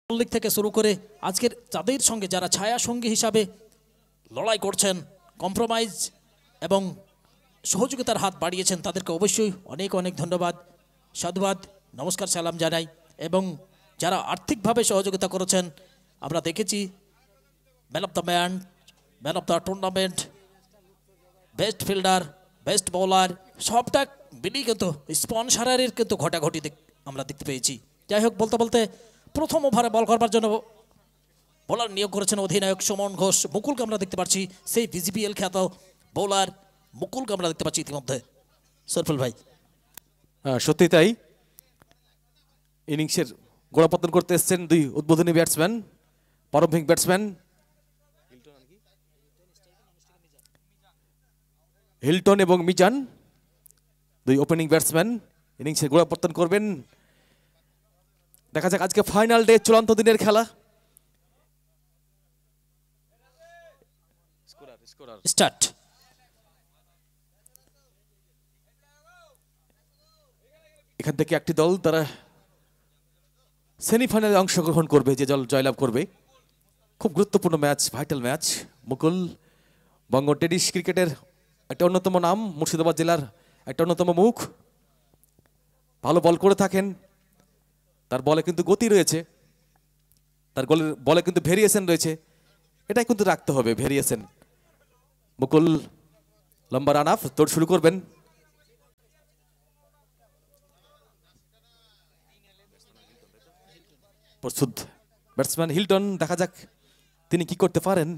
মল্লিক থেকে শুরু করে আজকের যাদের সঙ্গে যারা ছায়া সঙ্গী হিসাবে লড়াই করছেন, কম্প্রোমাইজ এবং সহযোগিতার হাত বাড়িয়েছেন, তাদেরকে অবশ্যই অনেক অনেক ধন্যবাদ, সাধুবাদ, নমস্কার, সালাম জানাই। এবং যারা আর্থিকভাবে সহযোগিতা করেছেন, আমরা দেখেছি man of the man of the tournament, best fielder, best bowler, সবটা মিলিয়ে কিন্তু স্পন্সরের কিন্তু ঘটাঘটি আমরা দেখতে পেয়েছি। যাই হোক, বলতে বলতে প্রথম ওভারে বল করবার জন্য বোলার নিয়োগ করেছেন অধিনায়ক সুমন ঘোষ। মুকুলকে আমরা দেখতে পাচ্ছি, সেই বিজিবিএল খ্যাত বোলার মুকুলকে আমরা দেখতে পাচ্ছি ইতিমধ্যে। সরফুল ভাই, সত্যি তাই, ইনিংসের গোড়াপতন করতে এসছেন দুই উদ্বোধনী ব্যাটসম্যান, প্রারম্ভিক ব্যাটসম্যান হিল্টন এবং মিজান, দুই ওপেনিং ব্যাটসম্যান ইনিংসের গোড়াপতন করবেন। দেখা যাক, আজকে ফাইনাল ডে, চূড়ান্ত দিনের খেলা। স্টার্ট। এখান থেকে একটি দল তারা সেমিফাইনালে অংশগ্রহণ করবে, যে দল জয়লাভ করবে। খুব গুরুত্বপূর্ণ ম্যাচ, ভাইটাল ম্যাচ। মুকুল বঙ্গ টেনিস ক্রিকেটের একটা অন্যতম নাম, মুর্শিদাবাদ জেলার একটা অন্যতম মুখ, ভালো বল করে থাকেন। তার বলে কিন্তু গতি রয়েছে, তার বলে কিন্তু ভেরিয়েশন রয়েছে, এটাই কিন্তু রাখতে হবে, ভেরিয়েশন। মুকুল লম্বা রান আপ, দৌড় শুরু করবেন। প্রস্তুত ব্যাটসম্যান হিল্টন, দেখা যাক তিনি কি করতে পারেন।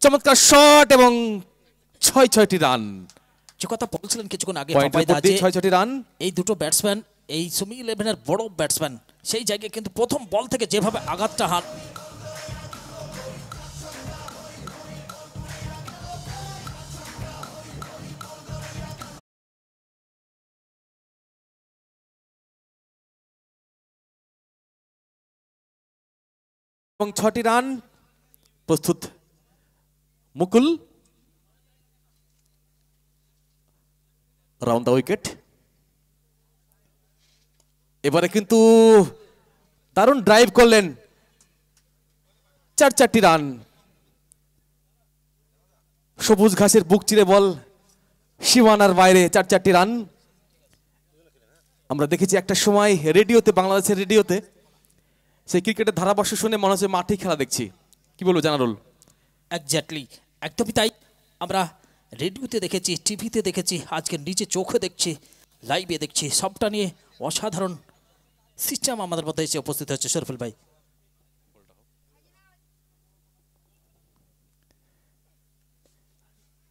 চমৎকার শট এবং ৬টি রান। যে কথা বলছিলেন কিছুক্ষণ আগে, ৬টি রান। এই দুটো ব্যাটসম্যান এই সুমি ইলেভেনের বড় ব্যাটসম্যান, সেই জায়গায় কিন্তু প্রথম বল থেকে যেভাবে আঘাতটা হাত, এবং ৬টি রান। প্রস্তুত মুকুল, রাউন্ড দ্য উইকেট। এবারে কিন্তু দারুণ ড্রাইভ করলেন, ৪টি রান। সবুজ ঘাসের বুক চিরে বল সীমানার বাইরে, ৪টি রান। আমরা দেখেছি একটা সময় রেডিওতে, বাংলাদেশের রেডিওতে, সেই ক্রিকেটের ধারাভাষ্য শুনে মনে হচ্ছে মাঠে খেলা দেখছি। কি বলবো জানারুল? একজাক্টলি, একদমই তাই। আমরা রেডিওতে দেখেছি, টিভিতে দেখেছি, আজকে নিজে চোখে দেখছি, লাইভে দেখছি, সবটা নিয়ে অসাধারণ সিস্টেম আমাদের মধ্যে এসে উপস্থিত হচ্ছে। শরফুল ভাই,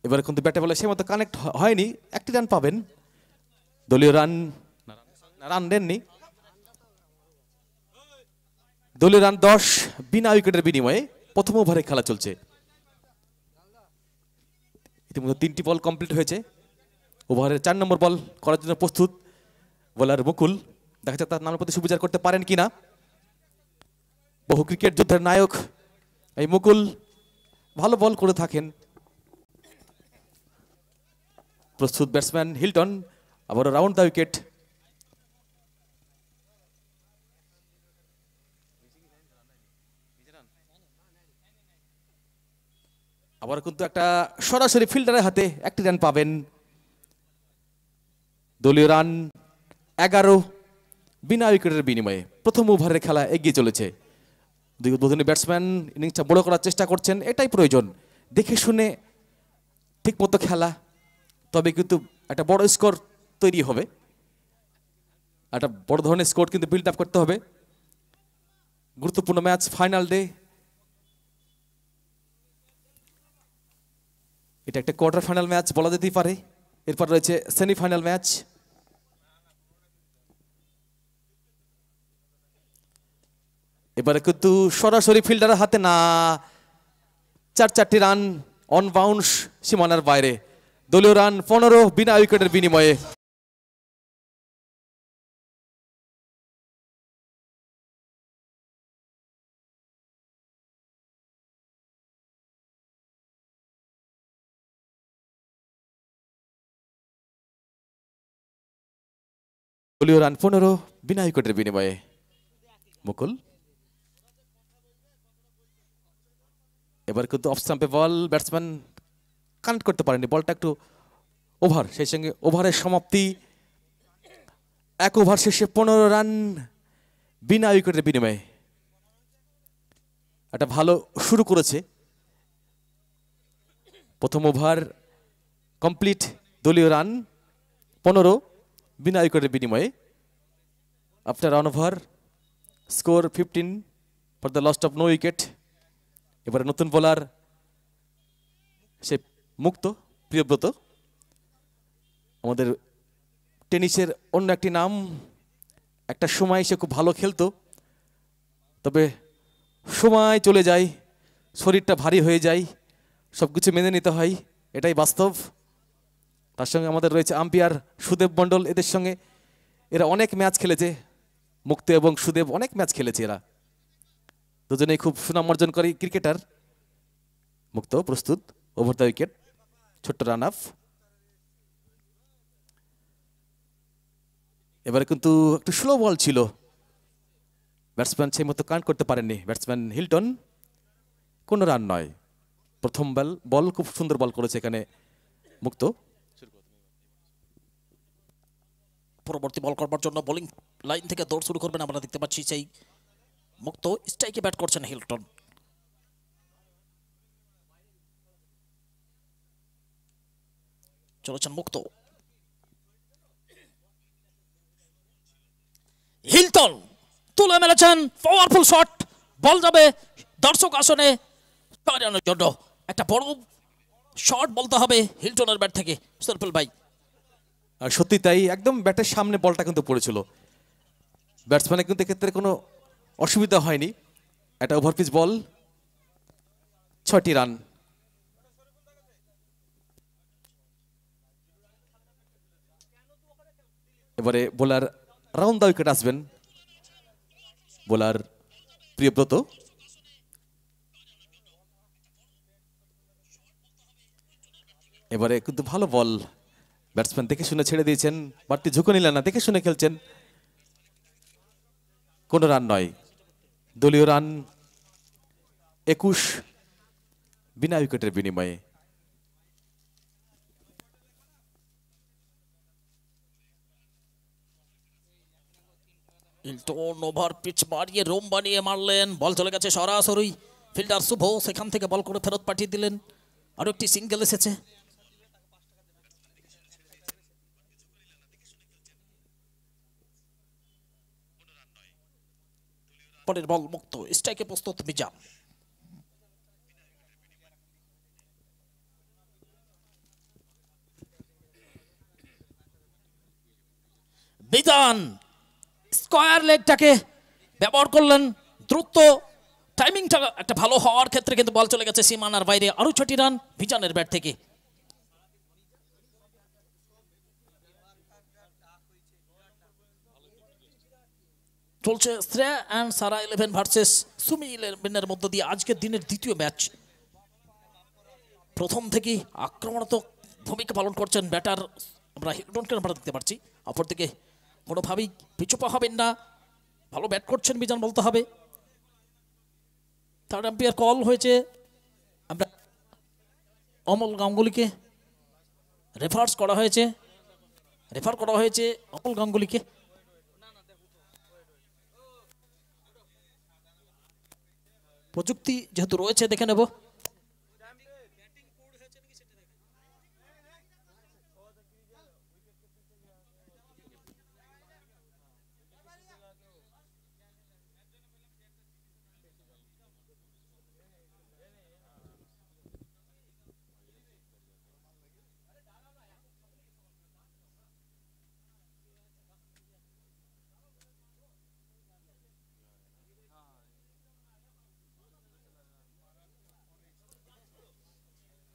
এবারে কিন্তু ব্যাটে বলে সে মতো কানেক্ট হয়নি, 1টি রান পাবেন। দলীয় রান দেননি, দলীয় রান 10 বিনা উইকেটের বিনিময়ে। প্রথম ওভারে খেলা চলছে, ইতিমধ্যে 3টি বল কমপ্লিট হয়েছে। ওভারের 4 নম্বর বল করার জন্য প্রস্তুত বোলার মুকুল। দেখা যাক তার নামের প্রতি সুবিচার করতে পারেন কিনা। বহু ক্রিকেট যুদ্ধের নায়ক এই মুকুল, ভালো বল করে থাকেন। প্রস্তুত ব্যাটসম্যান হিল্টন, আবার রাউন্ড দ্য উইকেট। আবার কিন্তু একটা সরাসরি ফিল্ডারের হাতে 1টি রান পাবেন। দলীয় রান 11 বিনা উইকেটের বিনিময়ে। প্রথম ওভারের খেলা এগিয়ে চলেছে। দুই উদ্বোধনী ব্যাটসম্যান ইনিংসটা বড় করার চেষ্টা করছেন, এটাই প্রয়োজন। দেখে শুনে ঠিক মতো খেলা, তবে কিন্তু একটা বড় স্কোর তৈরি হবে, একটা বড় ধরনের স্কোর কিন্তু বিল্ড আপ করতে হবে। গুরুত্বপূর্ণ ম্যাচ, ফাইনাল ডে। এটা একটা কোয়ার্টার ফাইনাল ম্যাচ বলা যেতেই পারে। এরপর রয়েছে সেমিফাইনাল ম্যাচ। এবারে কিন্তু সরাসরি ফিল্ডারের হাতে না, 4টি রান অন বাউন্স সীমানার বাইরে। দলীয় রান 15 বিনা উইকেটের বিনিময়ে। দলীয় রান 15 বিনা উইকেটের বিনিময়ে। মুকুল এবার কিন্তু অফ স্টাম্পে বল, ব্যাটসম্যান কানেক্ট করতে পারেনি, বলটা একটু ওভার, সেই সঙ্গে ওভারের সমাপ্তি। 1 ওভার শেষে 15 রান বিনা উইকেটের বিনিময়ে। একটা ভালো শুরু করেছে, প্রথম ওভার কমপ্লিট, দলীয় রান 15 বিনা উইকেটের বিনিময়ে। After 1 over score 15 for the lost of no wicket. এবারে নতুন বোলার সে মুক্ত, প্রিয়ব্রত, আমাদের টেনিসের অন্য একটি নাম। একটা সময় সে খুব ভালো খেলতো, তবে সময় চলে যায়, শরীরটা ভারী হয়ে যায়, সব কিছু মেনে নিতে হয়, এটাই বাস্তব। তার সঙ্গে আমাদের রয়েছে আম্পায়ার সুদেব মণ্ডল, এদের সঙ্গে এরা অনেক ম্যাচ খেলেছে, মুক্ত এবং সুদেব অনেক ম্যাচ খেলেছে, এরা দুজনেই খুব সুনাম অর্জন করে ক্রিকেটার। মুক্ত প্রস্তুত, ওভার দ্য উইকেট, ছোট্ট রান আপ। এবারে কিন্তু একটু স্লো বল ছিল, ব্যাটসম্যান সেই মতো কাউন্ট করতে পারেননি, ব্যাটসম্যান হিল্টন। কোনো রান নয়, প্রথম বল খুব সুন্দর বল করেছে এখানে মুক্ত। পরবর্তী বল করবার জন্য বোলিং লাইন থেকে দৌড় শুরু করবেন, আমরা দেখতে পাচ্ছি সেই মুক্ত স্ট্রাইকে ব্যাট করছেন হিল্টন। চলেছেন মুক্ত, হিল্টন তুলে মেরেছেন, পাওয়ারফুল শট, বল যাবে দর্শক আসনে সরানোর জন্য। একটা বড় শট বলতে হবে হিল্টনের ব্যাট থেকে, সরফুল ভাই। আর সত্যি তাই, একদম ব্যাটের সামনে বলটা কিন্তু পড়েছিল, ব্যাটসম্যানের কিন্তু এক্ষেত্রে কোনো অসুবিধা হয়নি। একটা ওভারপিচ বল, 6টি রান। এবারে বোলার রাউন্ড দ্য উইকেট আসবেন, বোলার প্রিয়ব্রত। এবারে কিন্তু ভালো বল, ব্যাটসম্যান দেখে শুনে ছেড়ে দিয়েছেন, বাড়তি ঝুঁকে নিলেন না, দেখে শুনে খেলছেন। কোনো রান নয়, দলীয় রান 21 বিনা উইকেটের বিনিময়ে। হিল্টন ওভার পিচ মারিয়ে রোম বানিয়ে মারলেন, বল চলে গেছে সরাসরি, ফিল্ডার শুভ সেখান থেকে বল করে ফেরত পাঠিয়ে দিলেন, আরো একটি সিঙ্গেল এসেছে। পরের বল মুক্ত, স্ট্রাইকে প্রস্তুত মিজান। মিজান স্কয়ার লেগটাকে ব্যবহার করলেন, দ্রুত টাইমিংটা একটা ভালো হওয়ার ক্ষেত্রে কিন্তু বল চলে গেছে সীমানার বাইরে, আরো 6টি রান মিজানের ব্যাট থেকে। চলছে শ্রেয়া অ্যান্ড সারা 11 ভার্সেস সুমি 11-এর মধ্য দিয়ে আজকের দিনের দ্বিতীয় ম্যাচ। প্রথম থেকেই আক্রমণাত্মক ভূমিকা পালন করছেন ব্যাটার, আমরা হিল্টনকে আমরা দেখতে পাচ্ছি। অপরদিকে কোনোভাবেই পিছুপা হবেন না, ভালো ব্যাট করছেন মিজান বলতে হবে। থার্ড আম্পায়ার কল হয়েছে, আমরা অমল গাঙ্গুলিকে রেফার করা হয়েছে অমল গাঙ্গুলিকে। প্রযুক্তি যেহেতু রয়েছে দেখে নেব।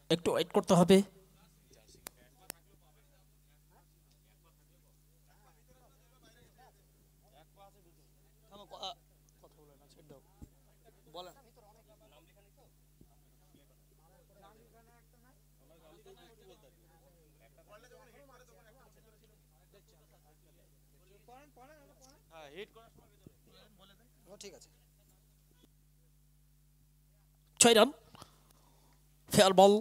একটু ওয়েট করতে হবে। ঠিক আছে 6 রান, ফেয়ার বল,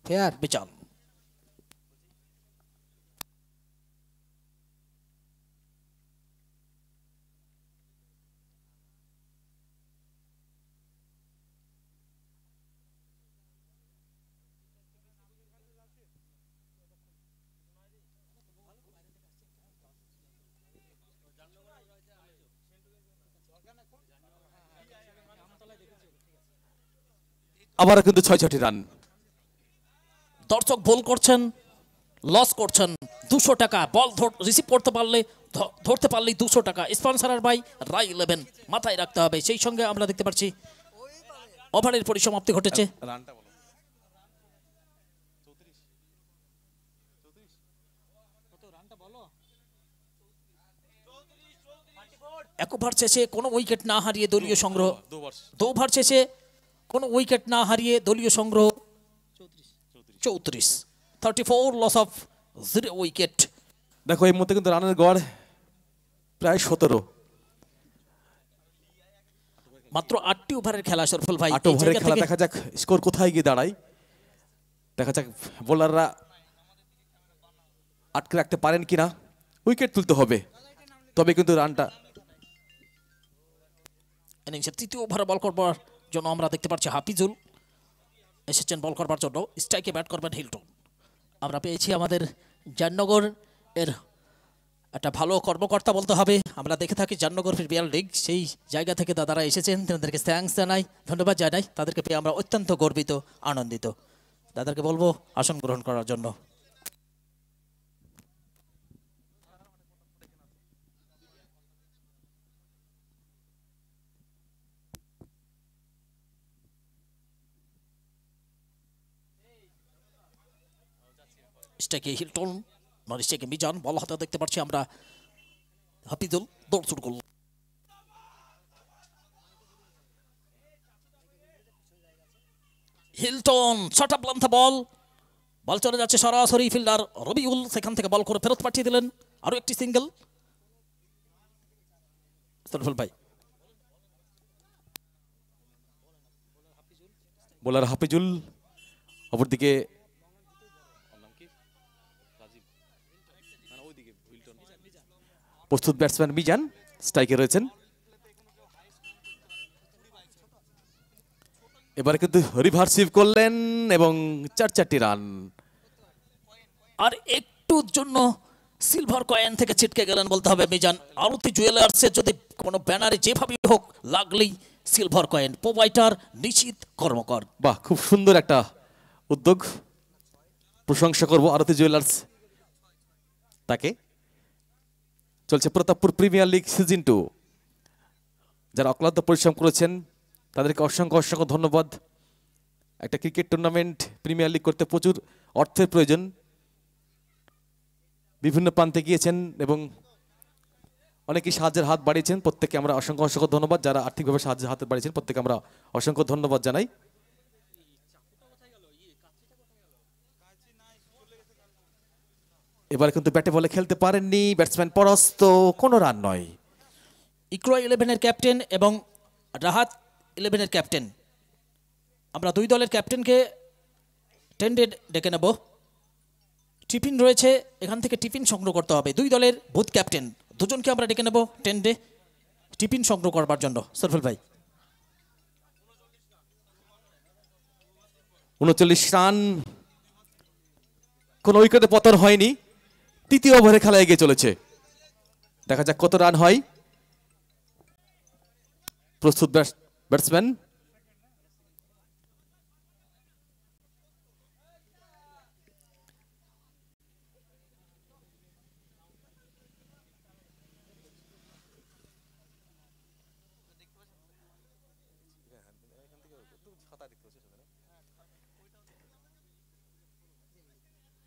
ফেয়ার। বিচার। আবারও কিন্তু 6-6টি রান। দর্শক ভুল করছেন, লস করছেন। 200 টাকা বল রিসিভ করতে পারলে, ধরতে পারলেই 200 টাকা। স্পন্সরার বাই রাই 11, মাথায় রাখতে হবে। সেই সঙ্গে আমরা দেখতে পাচ্ছি ওভারের পরিসমাপ্তি ঘটেছে। এক ওভার শেষে কোনো উইকেট না হারিয়ে দলীয় সংগ্রহ, 2 ওভার শেষে কোনো উইকেট না হারিয়ে দলীয় সংগ্রহ 34, লস অফ 0 উইকেট। দেখো এই মুহূর্তে কিন্তু রানের গড় প্রায় 17। মাত্র 8টি ওভারের খেলা সরফল ভাই। 8 ওভারের খেলা, দেখা যাক স্কোর কোথায় গিয়ে দাঁড়ায়। দেখা যাক বোলাররা আটকে রাখতে পারেন কিনা। উইকেট তুলতে হবে, তবে কিন্তু রানটা। ইনিংসের 3য় ওভারে বল করবার জন্য আমরা দেখতে পাচ্ছি হাফিজুল এসেছেন বল করবার জন্য। স্ট্রাইকে ব্যাট করবেন হিল্টন। আমরা পেয়েছি আমাদের জামনগর এর একটা ভালো কর্মকর্তা বলতে হবে। আমরা দেখে থাকি জামনগর প্রিমিয়ার লিগ, সেই জায়গা থেকে দাদারা এসেছেন, তাদেরকে থ্যাঙ্কস জানাই, ধন্যবাদ জানাই। তাদেরকে পেয়ে আমরা অত্যন্ত গর্বিত, আনন্দিত। দাদাকে বলবো আসন গ্রহণ করার জন্য। স্ট্রাইকে হিল্টন, নন স্ট্রাইকে মিজান। বল হাতে দেখতে পাচ্ছি আমরা হাফিজুল, দৌড় শুরু করল। হিল্টন শট আপ লান্থা বল, বল চলে যাচ্ছে সরাসরি ফিল্ডার রবিউল, সেখান থেকে বল করে ফেরত পাঠিয়ে দিলেন। আরো একটি সিঙ্গেল ভাই। বোলার হাফিজুল, অপরদিকে প্রস্তুত ব্যাটসম্যান মিজান স্ট্রাইকে রয়েছেন। এবারে কিন্তু রিভার্সিভ করলেন এবং 4-4টি রান। আর একটুর জন্য সিলভার কয়েন থেকে ছিটকে গেলেন বলতে হবে মিজান। আরতি জুয়েলার্সের যদি কোনো ব্যানারে যেভাবে হোক লাগলেই সিলভার কয়েন, প্রোভাইডার নিশ্চিত কর্মকর। বাহ, খুব সুন্দর একটা উদ্যোগ, প্রশংসা করব আরতি জুয়েলার্স তাকে। চলছে প্রতাপপুর প্রিমিয়ার লিগ সিজন 2। যারা অক্লান্ত পরিশ্রম করেছেন তাদেরকে অসংখ্য অসংখ্য ধন্যবাদ। একটা ক্রিকেট টুর্নামেন্ট, প্রিমিয়ার লিগ করতে প্রচুর অর্থের প্রয়োজন। বিভিন্ন প্রান্তে গিয়েছেন এবং অনেকেই সাহায্যের হাত বাড়িয়েছেন, প্রত্যেককে আমরা অসংখ্য অসংখ্য ধন্যবাদ। যারা আর্থিকভাবে সাহায্যের হাত বাড়িয়েছেন প্রত্যেককে আমরা অসংখ্য ধন্যবাদ জানাই। এবার কিন্তু ব্যাটে বলে খেলতে পারেননি, ব্যাটসম্যান পরাস্ত, কোনো রান নয়। ইকরা 11-এর ক্যাপ্টেন এবং রাহাত 11-এর ক্যাপ্টেন, আমরা দুই দলের ক্যাপ্টেনকে টেন্ডে ডেকে নেব। টিফিন রয়েছে, এখান থেকে টিফিন সংগ্রহ করতে হবে। দুই দলের বুথ ক্যাপ্টেন দুজনকে আমরা ডেকে নেব টেন্ডে টিফিন সংগ্রহ করবার জন্য। সরফুল ভাই 39 রান, কোন উইকেটে পতন হয়নি। 3য় ওভারে খেলা এগিয়ে চলেছে, দেখা যাক কত রান হয়। প্রস্তুত ব্যাটসম্যান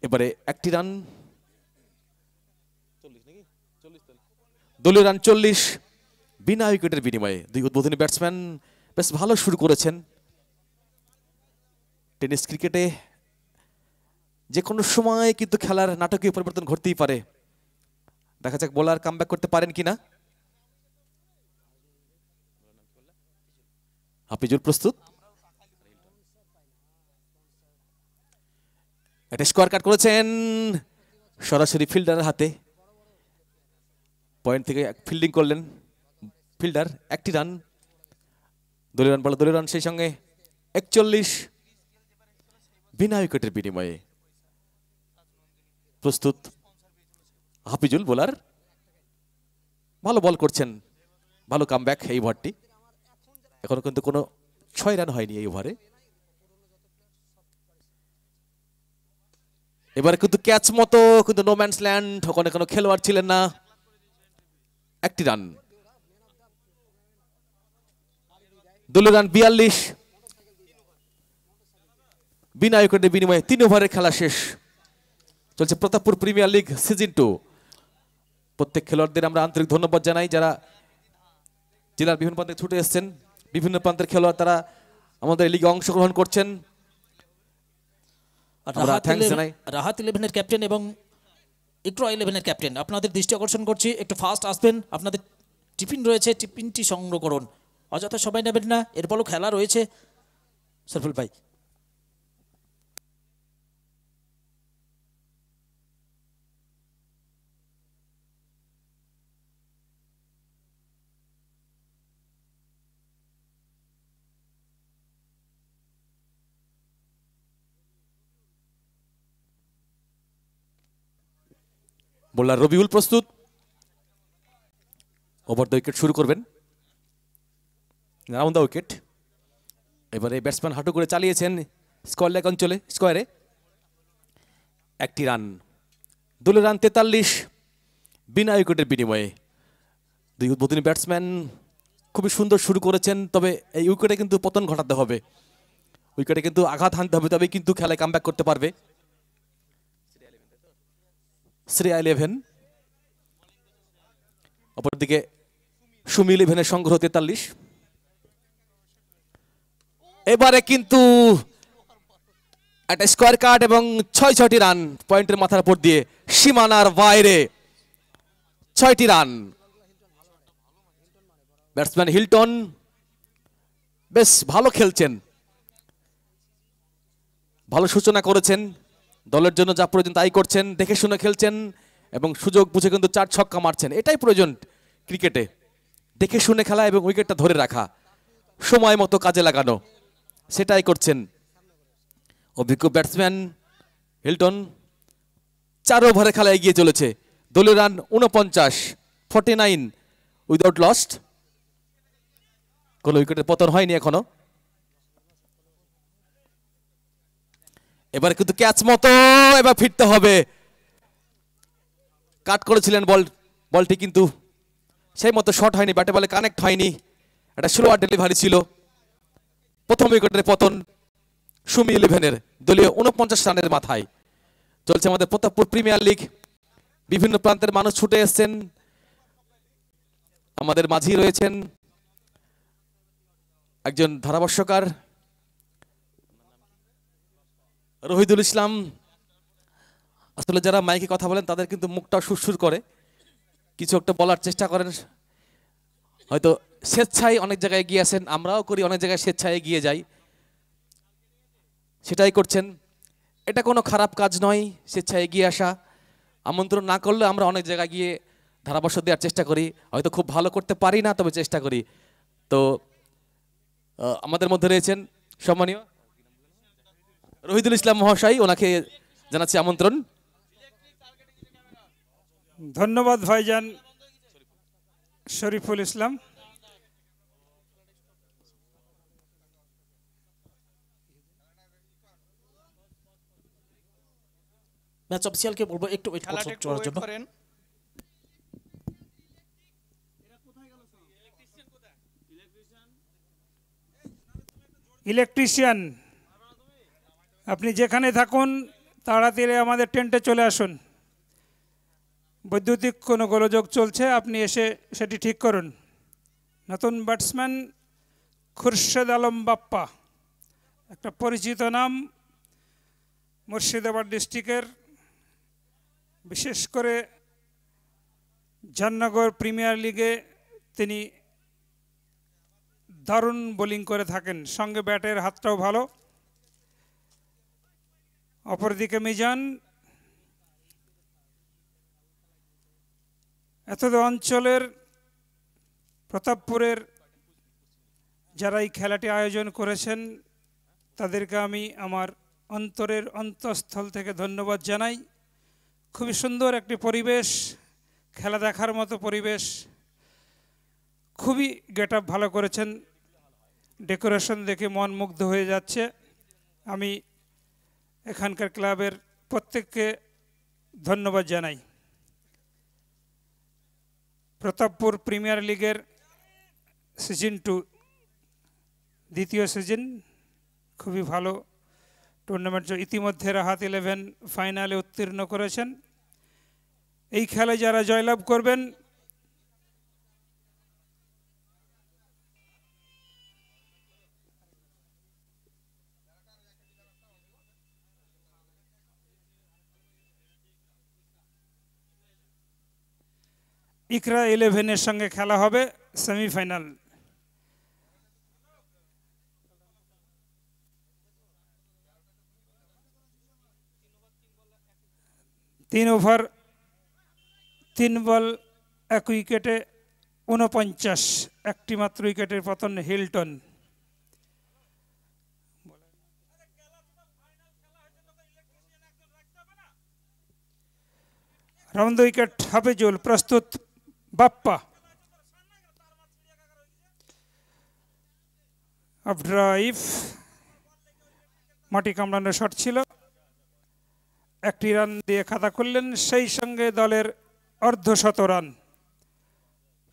এবারে একটি রান, দলীয় রান 40 বিনা উইকেটের বিনিময়ে। দুই উদ্বোধনী ব্যাটসম্যান বেশ ভালো শুরু করেছেন। টেনিস ক্রিকেটে যে কোনো সময় কিন্তু খেলার নাটকীয় পরিবর্তন ঘটতেই পারে। দেখা যাক বোলার কামব্যাক করতে পারেন কিনা। হাফিজুল প্রস্তুত, একটা স্কোয়ার কাট করেছেন সরাসরি ফিল্ডারের হাতে, পয়েন্ট থেকে ফিল্ডিং করলেন ফিল্ডার, একটি রান, দলীয় রান বলা দলীয় রান, সেই সঙ্গে 41 বিনা উইকেটের বিনিময়ে। প্রস্তুত হাফিজুল বোলার, ভালো বল করছেন, ভালো কামব্যাক এই ওভারটি। এখনো কিন্তু কোনো 6 রান হয়নি এই ওভারে। এবারে কিন্তু ক্যাচ মতো, কিন্তু নো ম্যানস ল্যান্ড, ওখানে কোনো খেলোয়াড় ছিলেন না, একটি রান। দলীয় রান 42 বিনা উইকেটের বিনিময়ে। 3 ওভারের খেলা শেষ। চলছে প্রতাপপুর প্রিমিয়ার লিগ সিজন 2। প্রত্যেক খেলোয়াড়দের আমরা আন্তরিক ধন্যবাদ জানাই যারা জেলার বিভিন্ন প্রান্তে ছুটে এসেছেন। বিভিন্ন প্রান্তের খেলোয়াড় তারা আমাদের লিগে অংশগ্রহণ করছেন। রাহাত 11-এর ক্যাপ্টেন এবং ইকরা 11-এর ক্যাপ্টেন, আপনাদের দৃষ্টি আকর্ষণ করছি, একটু ফাস্ট আসবেন। আপনাদের টিফিন রয়েছে, টিফিনটি সংগ্রহ করুন, অযথা সবাই নেবেন না, এরপরও খেলা রয়েছে। সরফুল ভাই, বোলার রবিউল প্রস্তুত, ওভার দ্য উইকেট শুরু করবেন, রাউন্ড দ্য উইকেট। এবারে ব্যাটসম্যান হাঁটু করে চালিয়েছেন স্কোয়ার লেগ অঞ্চলে, স্কোয়ারে একটি রান। দলীয় রান 43 বিনা উইকেটের বিনিময়ে। দুই উদ্বোধনী ব্যাটসম্যান খুবই সুন্দর শুরু করেছেন, তবে এই উইকেটে কিন্তু পতন ঘটাতে হবে, উইকেটে কিন্তু আঘাত হানতে হবে, তবে কিন্তু খেলায় কামব্যাক করতে পারবে শ্রেয়া 11। অপরদিকে সুমি 11-এর সংগ্রহ 43। এবারে কিন্তু একটা স্কোয়ার কাট এবং 6টি রান পয়েন্টের মাথার উপর দিয়ে, সীমানার বাইরে 6টি রান। ব্যাটসম্যান হিল্টন বেশ ভালো খেলছেন, ভালো সূচনা করেছেন, দলের জন্য যা প্রয়োজন তাই করছেন, দেখে শুনে খেলছেন এবং সুযোগ বুঝে কিন্তু 4 ছক্কা মারছেন। এটাই প্রয়োজন ক্রিকেটে, দেখে শুনে খেলা এবং উইকেটটা ধরে রাখা, সময় মতো কাজে লাগানো, সেটাই করছেন অভিজ্ঞ ব্যাটসম্যান হিল্টন। 4 ওভারে খেলা এগিয়ে চলেছে। দলীয় রান 49 উইদাউট লস্ট, কোনো উইকেটের পতন হয়নি এখনো। এবার কিন্তু ক্যাচ মতো, এবার ফিরতে হবে। কাট করেছিলেন বলটি, কিন্তু সেই মতো শট হয়নি, ব্যাটে বলে কানেক্ট হয়নি, একটা স্লোয়ার ডেলিভারি ছিল। প্রথম উইকেটের পতন সুমি 11-এর, দলীয় 49 রানের মাথায়। চলছে আমাদের প্রতাপপুর প্রিমিয়ার লিগ, বিভিন্ন প্রান্তের মানুষ ছুটে এসেছেন, আমাদের মাঝেই রয়েছেন একজন ধারাভাষ্যকার রহিদুল ইসলাম। আসলে যারা মাইকে কথা বলেন তাদের কিন্তু মুখটা সুরসুর করে, কিছু একটা বলার চেষ্টা করেন, হয়তো স্বেচ্ছায় অনেক জায়গায় এগিয়ে আসেন, আমরাও করি অনেক জায়গায় স্বেচ্ছায় এগিয়ে যাই, সেটাই করছেন। এটা কোনো খারাপ কাজ নয়, স্বেচ্ছায় এগিয়ে আসা। আমন্ত্রণ না করলে আমরা অনেক জায়গায় গিয়ে ধারাভাষ্য দেওয়ার চেষ্টা করি, হয়তো খুব ভালো করতে পারি না, তবে চেষ্টা করি। তো আমাদের মধ্যে রয়েছেন সম্মানীয় রহিদুল ইসলাম মহাশয়, ওনাকে জানাচ্ছি আমন্ত্রণ। ধন্যবাদ ভাইজান শরীফুল ইসলাম। ম্যাচ অফিসিয়ালকে বলবো একটু ওয়েট করার জন্য। ইলেকট্রিশিয়ান, আপনি যেখানে থাকুন তাড়াতাড়ি আমাদের টেন্টে চলে আসুন। বৈদ্যুতিক কোনো গোলযোগ চলছে, আপনি এসে সেটি ঠিক করুন। নতুন ব্যাটসম্যান খুরশেদ আলম বাপ্পা, একটা পরিচিত নাম মুর্শিদাবাদ ডিস্ট্রিক্টের, বিশেষ করে জামনগর প্রিমিয়ার লিগে তিনি দারুণ বোলিং করে থাকেন, সঙ্গে ব্যাটের হাতটাও ভালো। অপরদিকে মিজান এতদ অঞ্চলের প্রতাপপুরের যারা এই খেলাটি আয়োজন করেছেন তাদেরকে আমি আমার অন্তরের অন্তঃস্থল থেকে ধন্যবাদ জানাই। খুবই সুন্দর একটি পরিবেশ, খেলা দেখার মতো পরিবেশ, খুবই গেট আপ ভালো করেছেন, ডেকোরেশন দেখে মন মুগ্ধ হয়ে যাচ্ছে। আমি এখানকার ক্লাবের প্রত্যেককে ধন্যবাদ জানাই। প্রতাপপুর প্রিমিয়ার লিগের সিজন 2 দ্বিতীয় সিজন খুবই ভালো টুর্নামেন্ট, ইতিমধ্যে রাহাত 11 ফাইনালে উত্তীর্ণ করেছেন। এই খেলায় যারা জয়লাভ করবেন ইকরা 11-এর সঙ্গে খেলা হবে সেমিফাইনাল। তিন ওভার 3 বল 1 উইকেটে 49, একটি মাত্র উইকেটের পতন হিলটন। রাউন্ড উইকেট হাফিজুল, প্রস্তুত বাপ্পা। অফ ড্রাইভ, মাটি কামড়ানো শট ছিল, একটি রান দিয়ে খাতা করলেন, সেই সঙ্গে দলের অর্ধশত run.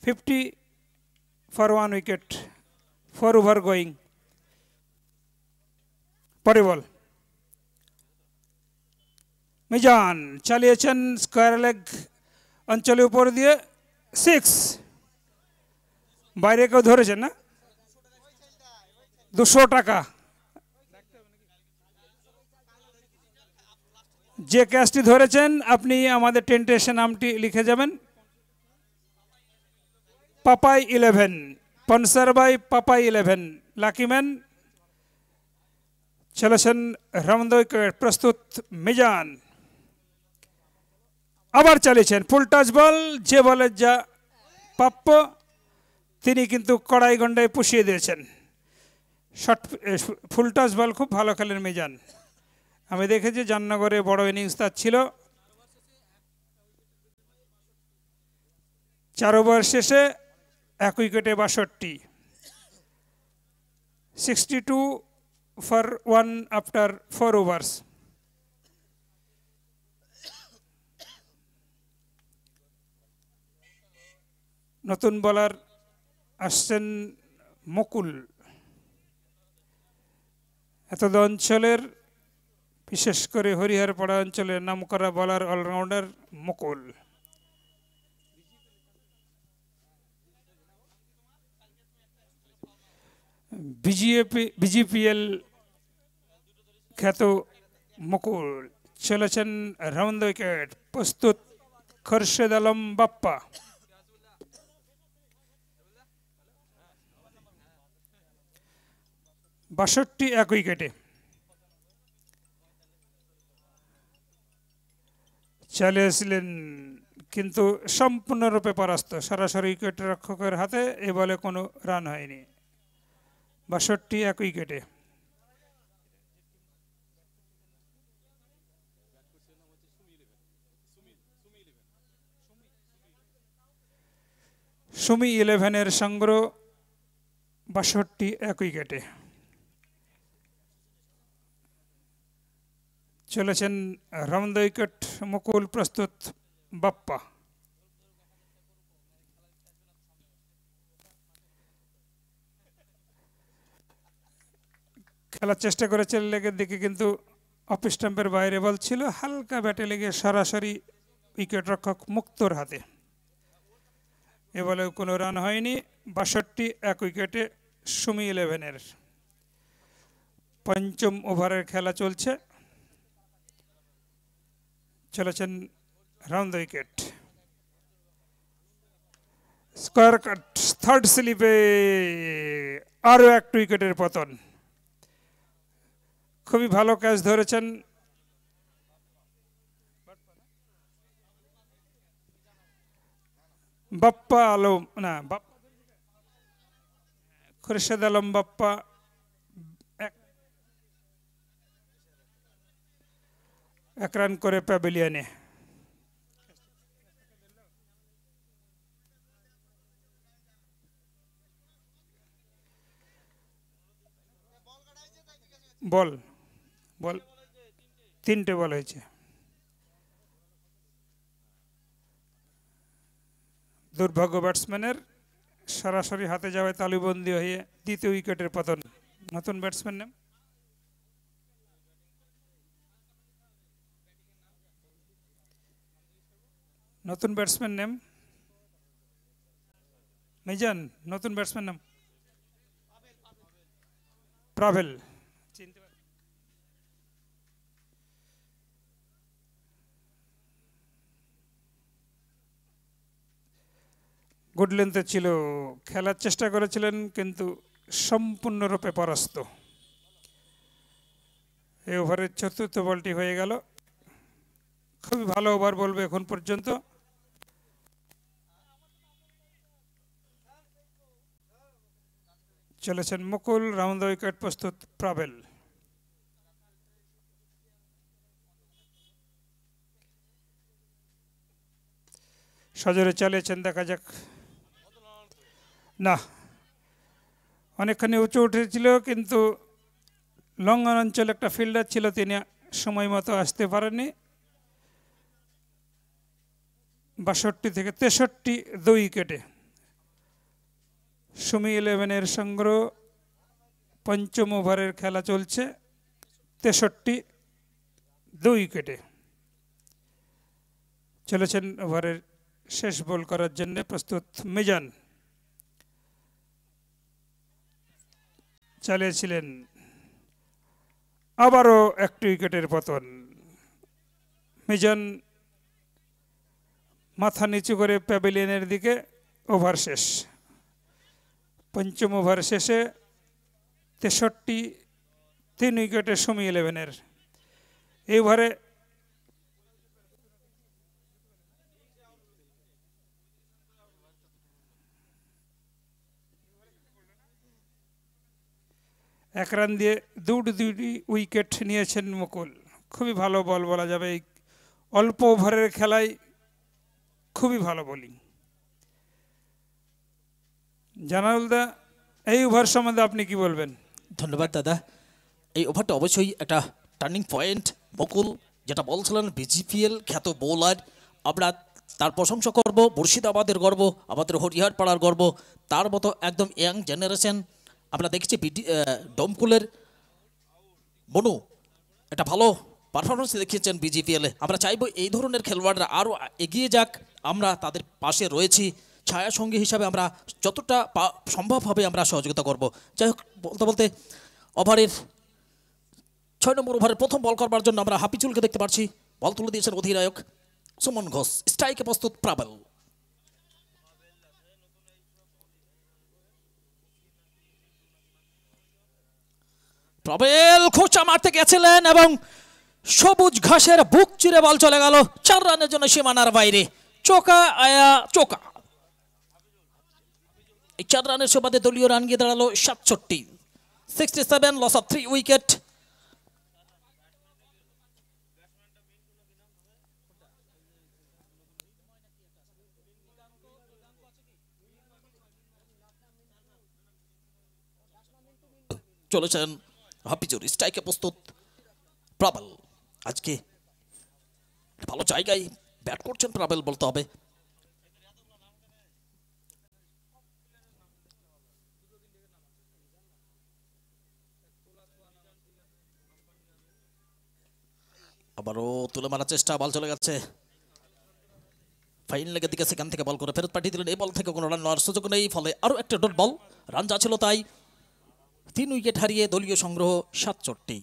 50 for 1 wicket, 4 over going. পরে বল মিজান চালিয়েছেন স্কোয়ার লেগ অঞ্চলের উপর দিয়ে, 6। বাইরে কেউ ধরেছেন না? 200 টাকা। যে ক্যাচটি ধরেছেন আপনি আমাদের টেন্টে এসে নামটি লিখে যাবেন। Papai 11, sponsor by Papai 11, Luckyman. চলেছেন রাউন্ড উইকেট, প্রস্তুত মিজান। আবার চালিয়েছেন ফুল টাচ বল, যে বলের যা প্রাপ্য তিনি কিন্তু কড়াই গন্ডায় পুষিয়ে দিয়েছেন। শর্ট ফুল টাচ বল খুব ভালো খেলেন মিজান। আমি দেখেছি জামনগরে বড় ইনিংস তার ছিল। 4 ওভার শেষে 1 উইকেটে 62, 62 ফর 1 আফটার 4 ওভার্স। নতুন বোলার আসছেন মুকুল। এতদ অঞ্চলের বিশেষ করে হরিহরপাড়া অঞ্চলের নামকরা বোলার অলরাউন্ডার মুকুল। বিজিপিএল খ্যাত মুকুল। চলেছেন রাউন্ড উইকেট, প্রস্তুত খোরশেদ আলম বাপ্পা। বাষট্টি 1 উইকেটে। চালিয়েছিলেন কিন্তু সম্পূর্ণরূপে পরাস্ত, সরাসরি উইকেট রক্ষকের হাতে। এ বলে কোনো রান হয়নি। 62 1 উইকেটে। সুমি 11-এর সংগ্রহ 62 1 উইকেটে। চলেছেন রাউন্ড উইকেট মুকুল, প্রস্তুত বাপ্পা। খেলার চেষ্টা করেছেন লেগের দিকে, কিন্তু অফ স্টাম্পের বাইরে বল ছিল, হালকা ব্যাটে লেগে সরাসরি উইকেট রক্ষক মুক্তর হাতে। এ বলে কোনো রান হয়নি। 62 1 উইকেটে সুমি 11-এর। পঞ্চম ওভারের খেলা চলছে। চলেছেন রাউন্ড উইকেট। স্কোয়ার কাট, থার্ড স্লিপে আরও এক উইকেটের পতন। খুবই ভালো ক্যাচ ধরেছেন বাপ্পা আলম, না খুরশেদ আলম বাপ্পা। এক রান করে প্যাভিলিয়নে। বল বল, তিনটে বল হয়েছে। দুর্ভাগ্য ব্যাটসম্যানের সরাসরি হাতে যাওয়ায় তালুবন্দি হয়ে দ্বিতীয় উইকেটের পতন। নতুন ব্যাটসম্যান নেম, নতুন ব্যাটসম্যান নেম মিজান, নতুন ব্যাটসম্যান নাম প্রাভেল। গুড লেন্থে ছিল, খেলার চেষ্টা করেছিলেন কিন্তু সম্পূর্ণরূপে পরাস্ত। এই ওভারের চতুর্থ বলটি হয়ে গেল। খুবই ভালো ওভার বলবে এখন পর্যন্ত। চলেছেন মুকুল, রাউন্ড দ্য উইকেট প্রস্তুত প্রাভেল। সজোরে চালিয়েছেন, দেখা যাক। না, অনেকখানি উঁচু উঠেছিল কিন্তু লঙ্ঘন অঞ্চলে একটা ফিল্ডার ছিল, তিনি সময় মতো আসতে পারেননি। ৬২ থেকে ৬৩ ২ উইকেটে সুমি 11-এর সংগ্রহ। পঞ্চম ওভারের খেলা চলছে। ৬৩ ২ উইকেটে চলেছেন। ওভারের শেষ বল করার জন্য প্রস্তুত মিজান। চালিয়েছিলেন, আবারও একটি উইকেটের পতন। মিজান মাথা নিচু করে প্যাভিলিয়নের দিকে। ওভার শেষ। পঞ্চম ওভার শেষে ৬৩ ৩ উইকেটে সুমি 11-এর। এই ওভারে এক রান দিয়ে দুটি উইকেট নিয়েছেন মুকুল। খুবই ভালো বল বলা যাবে। এই অল্প ওভারের খেলায় খুবই ভালো বোলিং। জানালদা, এই ওভার সম্বন্ধে আপনি কি বলবেন? ধন্যবাদ দাদা। এই ওভারটা অবশ্যই একটা টার্নিং পয়েন্ট। মুকুল যেটা বলছিলেন, বিজিপিএল খ্যাত বোলার, আমরা তার প্রশংসা করব। মুর্শিদাবাদের গর্ব, আমাদের হরিহার পাড়ার গর্ব। তার মতো একদম ইয়াং জেনারেশন আমরা দেখেছি। ডোমকুলের বনু একটা ভালো পারফরমেন্স দেখিয়েছেন বিজিপিএলে। আমরা চাইবো এই ধরনের খেলোয়াড়রা আরও এগিয়ে যাক। আমরা তাদের পাশে রয়েছি ছায়া সঙ্গী হিসাবে। আমরা যতটা সম্ভব হবে আমরা সহযোগিতা করব। যাই হোক, বলতে বলতে ওভারের ৬ নম্বর ওভারের প্রথম বল করবার জন্য আমরা হাফিজুলকে দেখতে পাচ্ছি। বল তুলে দিয়েছেন অধিনায়ক সুমন ঘোষ। স্ট্রাইকে প্রস্তুত প্রাভেল। প্রাভেল খোঁচা মারতে গেছিলেন এবং সবুজ ঘাসের বুক চিরে বল চলে গেল ৪ রানের জন্য সীমানার বাইরে। চোকা আয়া চোকা। এই ৪ রানের সুবাদে দলীয় রান গিয়ে দাঁড়ালো ৬৭। 67, লস অফ 3 উইকেট। চলেছেন হাফিজুর। স্ট্রাইকে প্রস্তুত প্রাভেল। আজকে ভালো জায়গায় ব্যাট করছেন প্রাভেল বলতে হবে। আবারও তুলে মারার চেষ্টা, বল চলে গেছে ফাইন লেগের দিকে। সেখান থেকে বল করে ফেরত পাঠিয়ে দিলেন। এই বল থেকে কোনো রান নেওয়ার সুযোগ নেই, ফলে আরও একটা ডট বল। রান যা ছিল তাই। 3 উইকেট হারিয়ে দলীয় সংগ্রহ ৬৭।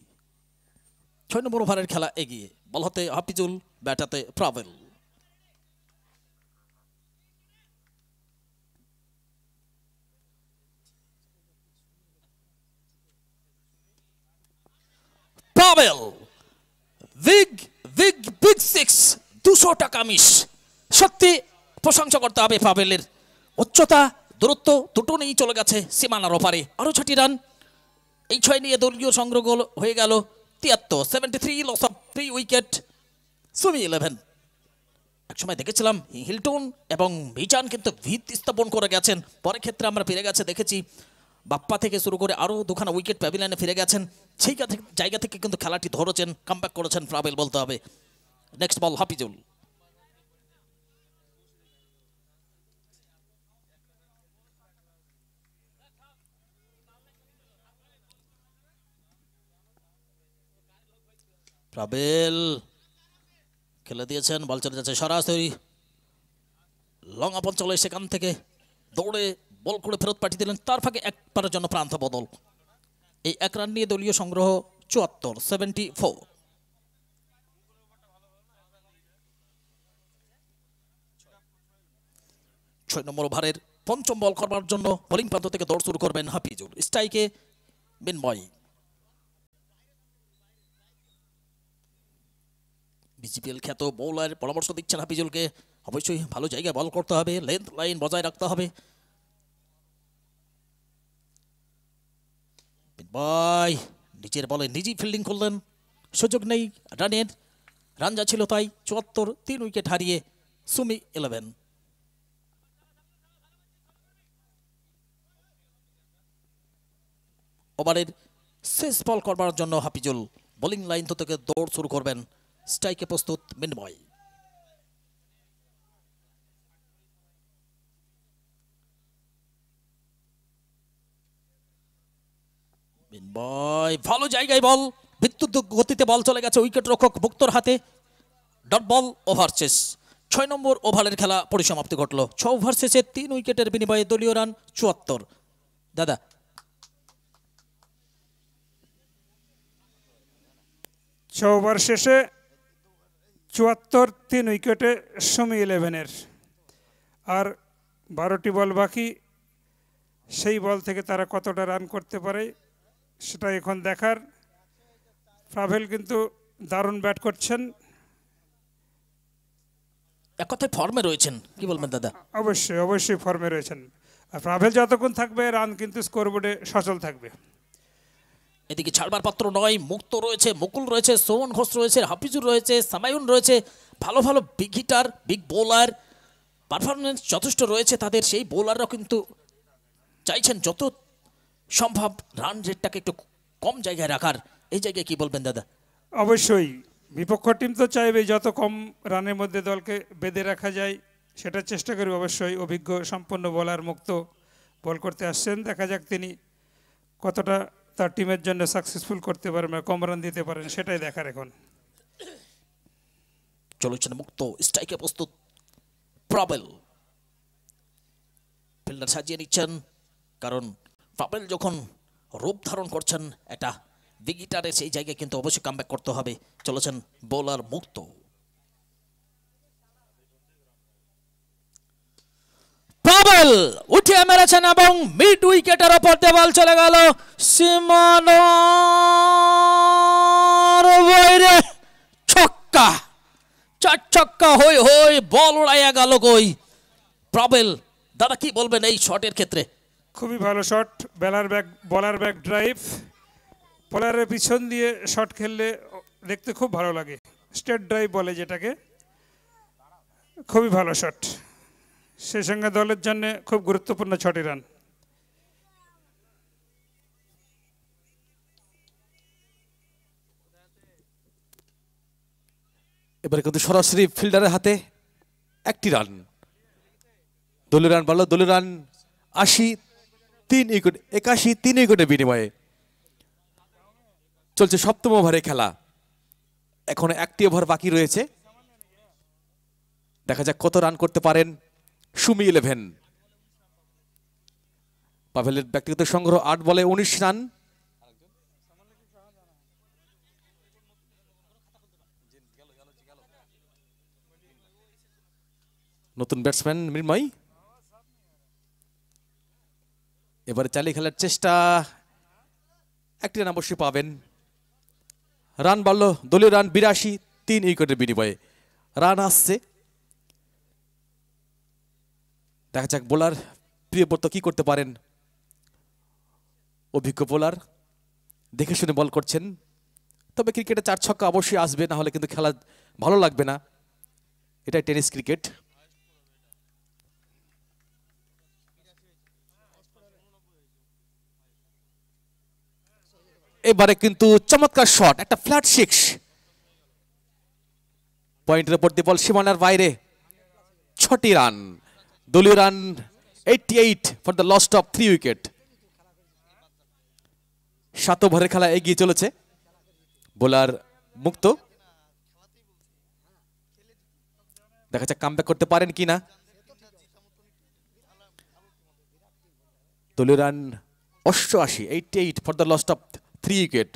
৬ নম্বর ওভারের খেলা এগিয়ে। বল হাতে হাফিজুল, ব্যাট হাতে Pabel. Pabel big big big six, 200 টাকা মিস। সত্যি প্রশংসা করতে হবে পাবেলের উচ্চতা, দূরত্ব দুটো নিয়েই চলে গেছে সীমানার ওপারে। আরও 6টি রান, এই 6 নিয়ে দলীয় সংগ্রহ হয়ে গেল 73, 73, লস অফ 3 উইকেট। সুমি 11। একসময় দেখেছিলাম হিলটন এবং মিজান কিন্তু ভিত স্থাপন করে গেছেন, পরে ক্ষেত্রে আমরা ফিরে গেছে দেখেছি বাপ্পা থেকে শুরু করে আরও 2খানা উইকেট প্যাভিলিয়নে ফিরে গেছেন। সেই জায়গা থেকে কিন্তু খেলাটি ধরেছেন, কামব্যাক করেছেন পাবেল বলতে হবে। নেক্সট বল হাফিজুল। পাবেল খেলে দিয়েছেন, বল চলে যাচ্ছে সরাসরি লং অফ চলে, সেখান থেকে দৌড়ে বল করে ফেরত পাঠিয়ে দিলেন, তার ফাঁকে একবারের জন্য প্রান্ত বদল। এই 1 রান নিয়ে দলীয় সংগ্রহ 74, 74। ছয় নম্বর ওভারের 5ম বল করবার জন্য বোলিং প্রান্ত থেকে দৌড় শুরু করবেন হাফিজুল। স্ট্রাইকে মিনময়। বিজিপিএল খ্যাত বোলার পরামর্শ দিচ্ছেন হাফিজুলকে, অবশ্যই ভালো জায়গায় বল করতে হবে, লেন্থ লাইন বজায় রাখতে হবে। মিনময় নিজের বলে নিজেই ফিল্ডিং করলেন, সুযোগ নেই রানের, রান যা ছিল তাই। 74, 3 উইকেট হারিয়ে সুমি 11। ওভারের শেষ বল করবার জন্য হাফিজুল বোলিং লাইন থেকে দৌড় শুরু করবেন। স্ট্রাইকে প্রস্তুত মিনময়। মিনময় ভালো জায়গায় বল, বিদ্যুৎ গতিতে বল চলে গেছে উইকেট রক্ষক মুক্তর হাতে। ডট বল, ওভার শেষ। 6 নম্বর ওভারের খেলা পরিসমাপ্তি ঘটল। 6 ওভার শেষে 3 উইকেটের বিনিময়ে দলীয় রান 74। দাদা 6 ওভার শেষে 74, 3 উইকেটে সুমি 11-এর। আর 12টি বল বাকি, সেই বল থেকে তারা কতটা রান করতে পারে সেটা এখন দেখার। পাভেল কিন্তু দারুণ ব্যাট করছেন, এক কথায় ফর্মে রয়েছেন, কি বলবেন দাদা? অবশ্যই অবশ্যই ফর্মে রয়েছেন। আর পাভেল যতক্ষণ থাকবে রান কিন্তু স্কোরবোর্ডে সচল থাকবে। এদিকে ছাড়বার পাত্র নয়, মুক্ত রয়েছে, মুকুল রয়েছে, সোহন ঘোষ রয়েছে, হাফিজুর রয়েছে, সামায়ুন রয়েছে, ভালো ভালো big hitter, big bowler, performance যথেষ্ট রয়েছে তাদের। সেই বোলাররাও কিন্তু চাইছেন যত সম্ভব রান রেটটাকে একটু কম জায়গায় রাখার। এই জায়গায় কি বলবেন দাদা? অবশ্যই বিপক্ষ টিম তো চাইবে যত কম রানের মধ্যে দলকে বেঁধে রাখা যায়, সেটা চেষ্টা করবে। অবশ্যই অভিজ্ঞ সম্পন্ন বোলার মুক্ত বল করতে আসছেন, দেখা যাক তিনি কতটা তার টিমের জন্য সাকসেসফুল করতে পারেন, কম রান দিতে পারেন, সেটাই দেখার এখন। চলেছেন মুক্ত, স্ট্রাইকে প্রস্তুত পাবেল। ফিল্ডার সাজিয়ে নিচ্ছেন, কারণ পাবেল যখন রূপ ধারণ করছেন একটা বিগ হিটারে, সেই জায়গায় কিন্তু অবশ্যই কামব্যাক করতে হবে। চলেছেন বোলার মুক্ত। পাবেল উঠে মেরেছেন এবং মিড উইকেটের ওপর দিয়ে বল চলে গেল সীমানার বাইরে। ছক্কা, 4 ছক্কা হই হই, বল উড়াইয়া গেল কই। পাবেল দাদা কি বলবেন এই শটের ক্ষেত্রে? খুবই ভালো শট, বলার ব্যাক ড্রাইভ, বলারের পিছন দিয়ে শট খেললে দেখতে খুব ভালো লাগে, স্ট্রেট ড্রাইভ বলে যেটাকে। খুবই ভালো শট, সেই সঙ্গে দলের জন্য খুব গুরুত্বপূর্ণ 6টি রান। এবারে কিন্তু সরাসরি ফিল্ডারের হাতে 1টি রান। দলীয় রান বাড়লো, দলীয় রান 80, 3 উইকেট, 81, 3 উইকেটের বিনিময়ে। চলছে 7ম ওভারে খেলা, এখন 1টি ওভার বাকি রয়েছে। দেখা যাক কত রান করতে পারেন সুমি 11। পাভেলের ব্যক্তিগত সংগ্রহ 8 বলে 19 রান। নতুন ব্যাটসম্যান মৃন্ময় এবারে চালিয়ে খেলার চেষ্টা, 1টি রান অবশ্যই পাবেন। রান বাড়লো, দলীয় রান 82, 3 উইকেটের বিনিময়ে। রান আসছে, দেখা যাক বোলার প্রিয়ব্রত কি করতে পারেন। অভিজ্ঞ বোলার দেখে শুনে বল করছেন, তবে ক্রিকেটে 4 ছক্কা অবশ্যই আসবে, না হলে কিন্তু খেলা ভালো লাগবে না। এটাই টেনিস ক্রিকেট। এবারে কিন্তু চমৎকার শট, একটা ফ্ল্যাট 6, পয়েন্টের উপর দিয়ে বল সীমানার বাইরে, 6টি রান। দলীয় run 88 for the lost of 3 wicket. 7 ওভারের খেলা এগিয়ে চলেছে, বোলার মুক্ত, দেখা যাক কামব্যাক করতে পারেন কিনা। দলীয় run 88 for the lost of 3 wicket.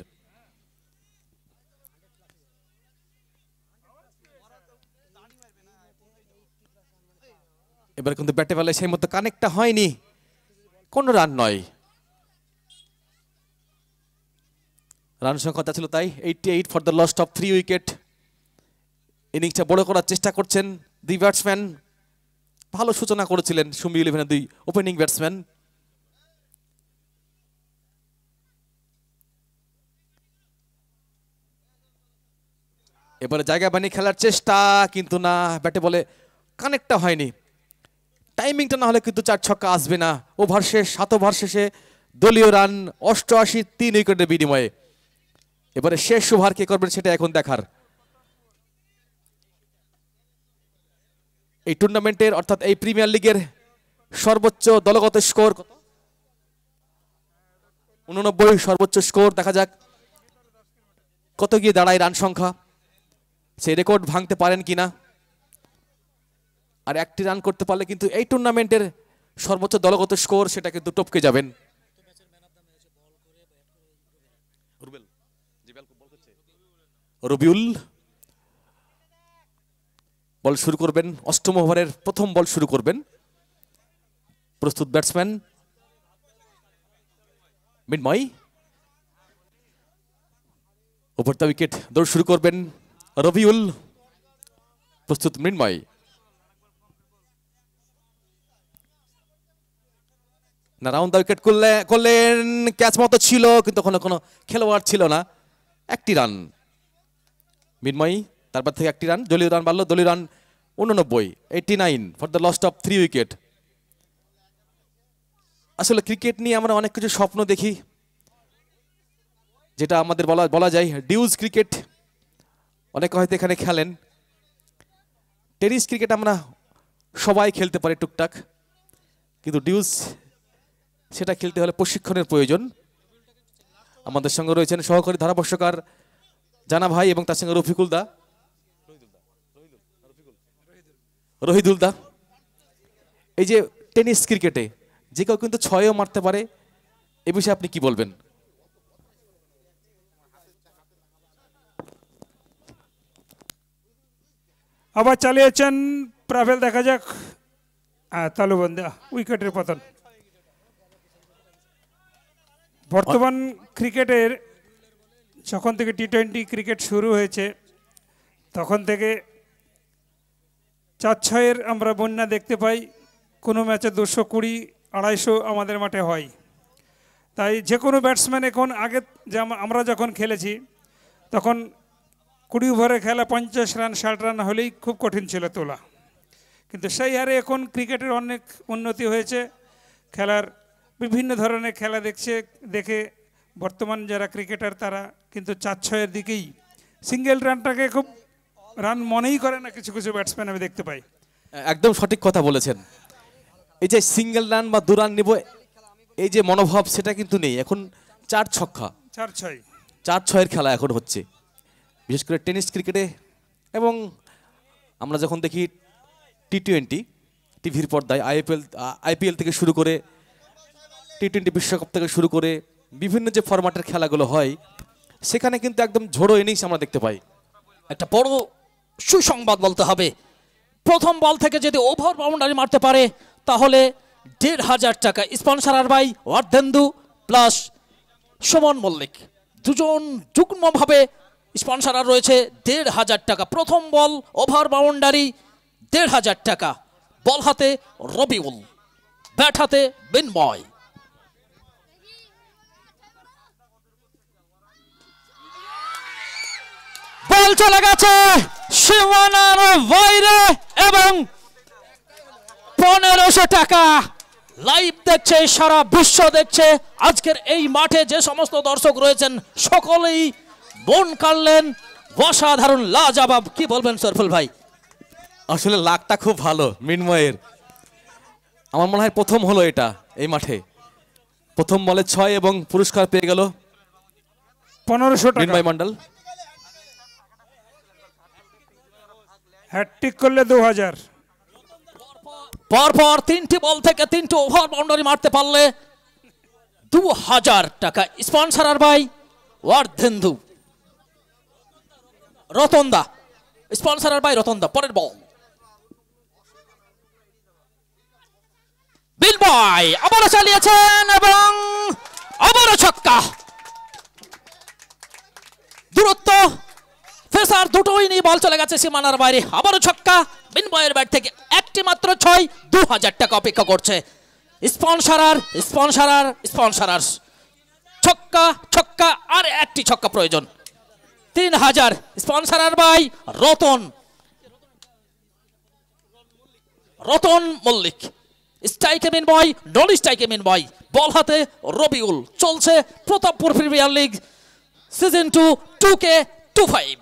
এবার কিন্তু ব্যাটে বলে সেই মতো কানেক্টটা হয়নি, কোনো রান নয়। রান সংখ্যা ছিল তাই 88 for the lost of 3 wicket. ইনিংসটা বড় করার চেষ্টা করছেন দুই ব্যাটসম্যান, ভালো সূচনা করেছিলেন সুমি ইলেভেনের দুই ওপেনিং ব্যাটসম্যান। এবারে জায়গা বানিয়ে খেলার চেষ্টা, কিন্তু না, ব্যাটে বলে কানেক্টটা হয়নি। টাইমিংটা না হলে কিন্তু 4 ছক্কা আসবে না। ওভার শেষ, 7 ওভার শেষে দলীয় রান 88, 3 উইকেটের বিনিময়ে। এবারে শেষ ওভার কে করবেন সেটা এখন দেখার। এই টুর্নামেন্টের অর্থাৎ এই প্রিমিয়ার লিগের সর্বোচ্চ দলগত স্কোর 89, সর্বোচ্চ স্কোর। দেখা যাক কত গিয়ে দাঁড়ায় রান সংখ্যা, সেই রেকর্ড ভাঙতে পারেন কিনা। আর একটি রান করতে পারলে কিন্তু এই টুর্নামেন্টের সর্বোচ্চ দলগত স্কোর সেটা কিন্তু টপকে যাবেন। রবিউল বল শুরু করবেন, 8ম ওভারের প্রথম বল শুরু করবেন। প্রস্তুত ব্যাটসম্যান মিনময়, ওভার দ্য উইকেট দৌড় শুরু করবেন রবিউল। প্রস্তুত মৃন্ময়, না রাউন্ড দ্য উইকেট করলেন, ক্যাচ মতো ছিল কিন্তু কোনো খেলোয়াড় ছিল না। একটি রান মৃন্ময়, তারপর থেকে একটি রান, দলীয় রান বাড়লো, দলীয় run 89, 89 for the lost of 3 wicket. আসলে ক্রিকেট নিয়ে আমরা অনেক কিছু স্বপ্ন দেখি, যেটা আমাদের বলা যায় ডিউজ ক্রিকেট। অনেকে হয়তো এখানে খেলেন। টেনিস ক্রিকেট আমরা সবাই খেলতে পারি টুকটাক, কিন্তু ডিউজ সেটা খেলতে হলে প্রশিক্ষণের প্রয়োজন। আমাদের সঙ্গে রয়েছেন সহকারী ধারাভাষ্যকার জানা ভাই এবং তার সঙ্গে রফিকুল দা, রহিদুল দা। এই যে টেনিস ক্রিকেটে যে কেউ কিন্তু 6ও মারতে পারে, এ বিষয়ে আপনি কি বলবেন? আবার চালিয়েছেন প্রাভেল, দেখা যাক। তালুবন্দা, উইকেটের পতন। বর্তমান ক্রিকেটের যখন থেকে টি20 ক্রিকেট শুরু হয়েছে তখন থেকে 4-6-এর আমরা বন্যা দেখতে পাই। কোনো ম্যাচে 220, 250 আমাদের মাঠে হয়। তাই যে কোনো ব্যাটসম্যান এখন, আগে আমরা যখন খেলেছি তখন 20 ওভারে খেলা 50 রান 60 রান হলেই খুব কঠিন ছিল তোলা, কিন্তু সেই হারে এখন ক্রিকেটের অনেক উন্নতি হয়েছে। খেলার বিভিন্ন ধরনের খেলা দেখে বর্তমান যারা ক্রিকেটার তারা কিন্তু 4-6-এর দিকেই, সিঙ্গেল রানটাকে খুব রান মনেই করে না কিছু কিছু ব্যাটসম্যান আমি দেখতে পাই। একদম সঠিক কথা বলেছেন। এই যে সিঙ্গেল রান বা 2 রান নিব, এই যে মনোভাব সেটা কিন্তু নেই এখন। 4 ছক্কা, 4-6-এর খেলা এখন হচ্ছে, বিশেষ করে টেনিস ক্রিকেটে। এবং আমরা যখন দেখি টি20 টিভির পর্দায়, আইপিএল থেকে শুরু করে টি20 বিশ্বকাপ থেকে শুরু করে বিভিন্ন যে ফরম্যাটের খেলাগুলো হয়, সেখানে কিন্তু একদম ঝোড়ো ইনিংস আমরা দেখতে পাই। একটা বড় সুসংবাদ বলতে হবে, প্রথম বল থেকে যদি ওভার বাউন্ডারি মারতে পারে তাহলে 1,500 টাকা sponsor by Wardhendu plus Suman Mallick দুজন যুগ্মভাবে স্পন্সরার রয়েছে ১,৫০০ টাকা। প্রথম বল ওভার বাউন্ডারি ১,৫০০ টাকা। বল হাতে রবিউল, ব্যাট হাতে বিনময়। বল চলে গেছে সীমানার বাইরে এবং ১৫০০ টাকা। লাইভ দেখছে, সারা বিশ্ব দেখছে। আজকের এই মাঠে যে সমস্ত দর্শক রয়েছেন সকলেই মন কাড়লেন। অসাধারণ, লাজবাব। কি বলবেন সরফুল ভাই? আসলে লাকটা খুব ভালো মিনময়ের। আমার মনে হয় প্রথম হলো এটা এই মাঠে, প্রথম বলে ৬ এবং পুরস্কার পেয়ে গেল ১৫০০ টাকা। মিনময় মন্ডল। হ্যাটট্রিক করলে ২,০০০। পরপর ৩টি বল থেকে ৩টি ওভার বাউন্ডারি মারতে পারলে ২,০০০ টাকা। স্পন্সরার বাই ওয়ার্ধেন্দু রতনদা, স্পন্সরার বাই রতনদা। পরের বল বিনময় আবারও চালিয়েছেন এবং আবারও ছক্কা। দূরত্ব ফেসার দুটোই নিয়ে বল চলে গেছে সীমানার বাইরে। আবারও ছক্কা বিনময়ের ব্যাট থেকে। একটি মাত্র ৬, ২,০০০ টাকা অপেক্ষা করছে। স্পন্সরার ছক্কা ছক্কা আর একটি ছক্কা প্রয়োজন। ৩,০০০। স্পন্সরার বাই রতন মল্লিক। স্ট্রাইকে মিনময়, নন স্ট্রাইকে মিনময়। বল হাতে রবিউল। চলছে Pratappur premier league season 2 2K25।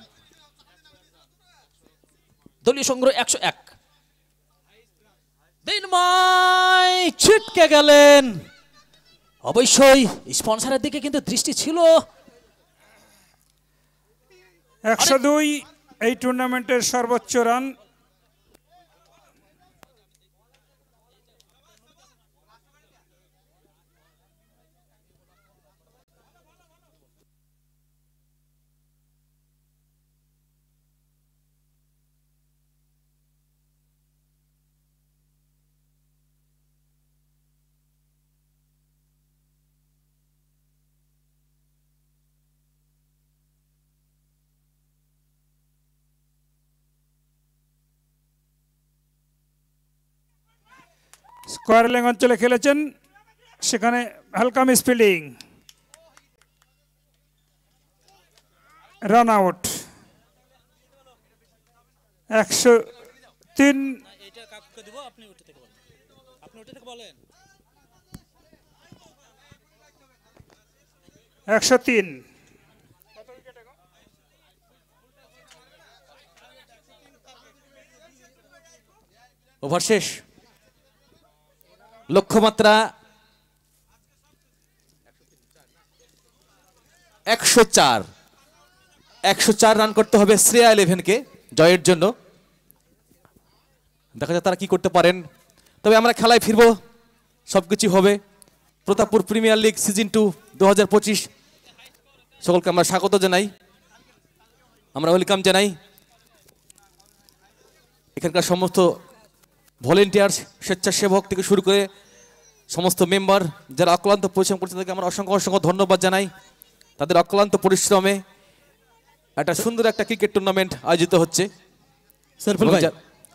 দলীয় সংগ্রহ ১০১। বিনময় ছিটকে গেলেন। অবশ্যই স্পন্সরের দিকে কিন্তু দৃষ্টি ছিল। ১০২ এই টুর্নামেন্টের সর্বোচ্চ রান। স্কোয়ার লেগ অঞ্চলে খেলেছেন, সেখানে হালকা মিসফিল্ডিং, রান আউট। ১০৩। ১০৩। ওভার শেষ। লক্ষ্যমাত্রা ১০৪। ১০৪ রান করতে হবে শ্রেয়া 11কে জয়ের জন্য। দেখা যাক তারা কি করতে পারেন। তবে আমরা খেলায় ফিরবো, সবকিছু হবে। প্রতাপপুর প্রিমিয়ার লিগ সিজন 2 2025 সকলকে আমরা স্বাগত জানাই, আমরা ওয়েলকাম জানাই। এখানকার সমস্ত ভলেন্টিয়ার্স, স্বেচ্ছাসেবক থেকে শুরু করে সমস্ত মেম্বার যারা অক্লান্ত পরিশ্রম করছে তাদেরকে আমরা অসংখ্য অসংখ্য ধন্যবাদ জানাই। তাদের অক্লান্ত পরিশ্রমে একটা সুন্দর একটা ক্রিকেট টুর্নামেন্ট আয়োজিত হচ্ছে।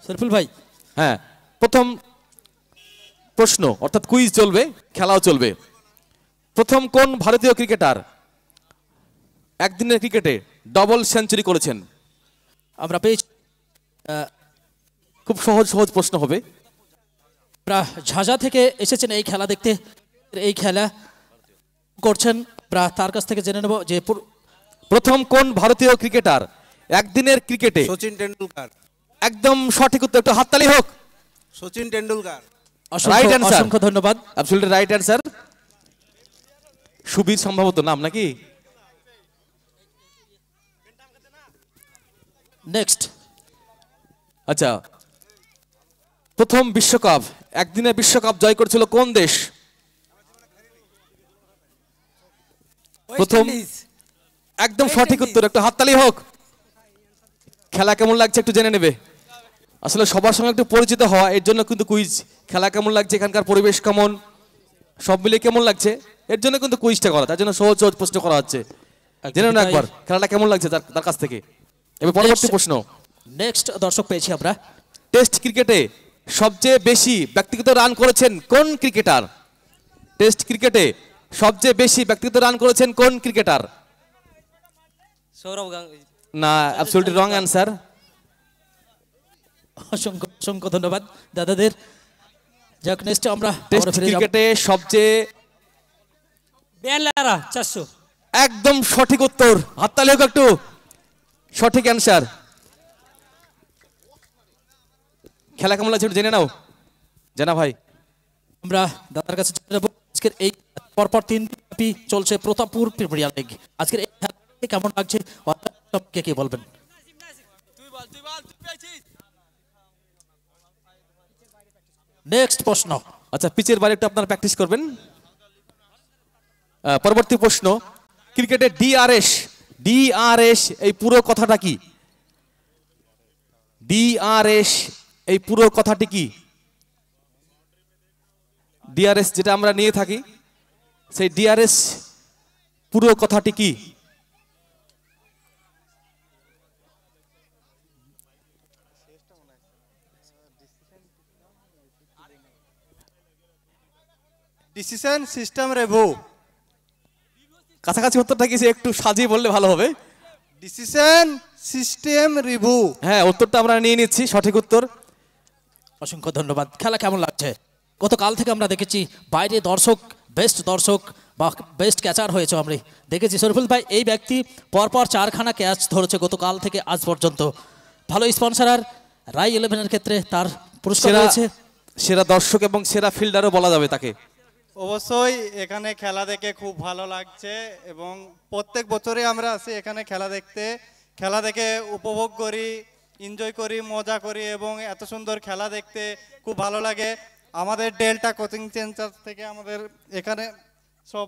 সরফুল ভাই, হ্যাঁ, প্রথম প্রশ্ন অর্থাৎ কুইজ চলবে, খেলাও চলবে। প্রথম কোন ভারতীয় ক্রিকেটার একদিনের ক্রিকেটে ডবল সেঞ্চুরি করেছেন? আমরা পেয়েছি। খুব সহজ সহজ প্রশ্ন হবে। ঝাঁঝা থেকে এসেছেন এই খেলা দেখতে, এই খেলা করছেন। তার কাছ থেকে জেনে নেব যে প্রথম কোন ভারতীয় ক্রিকেটার একদিনের ক্রিকেটে? সচিন টেন্ডুলকার। একদম সঠিক উত্তর, একটু হাততালি হোক। সচিন টেন্ডুলকার। রাইট অ্যান্সার, অসংখ্য ধন্যবাদ। Absolutely right answer. সুবীর সম্ভবত নাম নাকি? নেক্সট। আচ্ছা, প্রথম বিশ্বকাপ, একদিনের বিশ্বকাপ জয় করেছিল কোন দেশ? প্রথম, একদম সঠিক উত্তর, একটু হাততালি হোক। খেলা কেমন লাগছে একটু জেনে নেবে। আসলে সবার সঙ্গে একটু পরিচিত হওয়া, এর জন্য কিন্তু কুইজ। খেলা কেমন লাগছে, এখানকার পরিবেশ কেমন, সব মিলিয়ে কেমন লাগছে, এর জন্য কিন্তু কুইজটা করা, তার জন্য সহজ সহজ প্রশ্ন করা হচ্ছে। জেনে না একবার খেলাটা কেমন লাগছে তার তার কাছ থেকে। এবার পরবর্তী প্রশ্ন। নেক্সট দর্শক পেয়েছি আমরা। টেস্ট ক্রিকেটে সবচেয়ে বেশি ব্যক্তিগত রান করেছেন কোন ক্রিকেটার? টেস্ট ক্রিকেটে সবচেয়ে বেশি ব্যক্তিগত রান করেছেন কোন ক্রিকেটার? সৌরভ গাঙ্গুলি। না, অ্যাবসলিউটলি রং অ্যান্সার। অসংখ্য অসংখ্য ধন্যবাদ দাদাদের। যাক, নেক্সট আমরা টেস্ট আবারও ফিরে যাব। ক্রিকেটে সবচেয়ে বেন লারা 400। একদম সঠিক উত্তর, হাততালি হোক একটু। সঠিক অ্যান্সার। খেলা কেমন লাগছে একটু জেনে নাও, জানা ভাই। আমরা দাদার কাছে চলে যাব। আজকের এই পরপর 3 দিন ব্যাপী চলছে প্রতাপপুর প্রিমিয়ার লিগ। আজকের এই খেলাটি কেমন লাগছে কে কে বলবেন? নেক্সট প্রশ্ন। আচ্ছা, পিচের বাইরে একটু আপনারা প্র্যাকটিস করবেন। পরবর্তী প্রশ্ন, ক্রিকেটে ডিআরএস, ডিআরএস এই পুরো কথাটা কি? ডিআরএস এই পুরো কথাটি কি? ডিআরএস যেটা আমরা নিয়ে থাকি, সেই ডিআরএস পুরো কথাটি কি? Decision system review. কাছাকাছি উত্তরটা কি, একটু সাজিয়ে বললে ভালো হবে। Decision system review. হ্যাঁ, উত্তরটা আমরা নিয়ে নিচ্ছি, সঠিক উত্তর। অসংখ্য ধন্যবাদ। খেলা কেমন লাগছে? গতকাল থেকে আমরা দেখেছি বাইরে দর্শক বা বেস্ট ক্যাচার হয়েছে। আমরা দেখেছি শরীফুল ভাই, এই ব্যক্তি পরপর 4খানা ক্যাচ ধরেছে গতকাল থেকে আজ পর্যন্ত। ভালো স্পন্সরার রাই 11-এর ক্ষেত্রে তার পুরস্কার সেরা রয়েছে। সেরা দর্শক এবং সেরা ফিল্ডারও বলা যাবে তাকে। অবশ্যই এখানে খেলা দেখে খুব ভালো লাগছে এবং প্রত্যেক বছরই আমরা আসি এখানে খেলা দেখতে। খেলা দেখে উপভোগ করি, এনজয় করি, মজা করি এবং এত সুন্দর খেলা দেখতে খুব ভালো লাগে। আমাদের ডেল্টা কোচিং সেন্টার থেকে আমাদের এখানে সব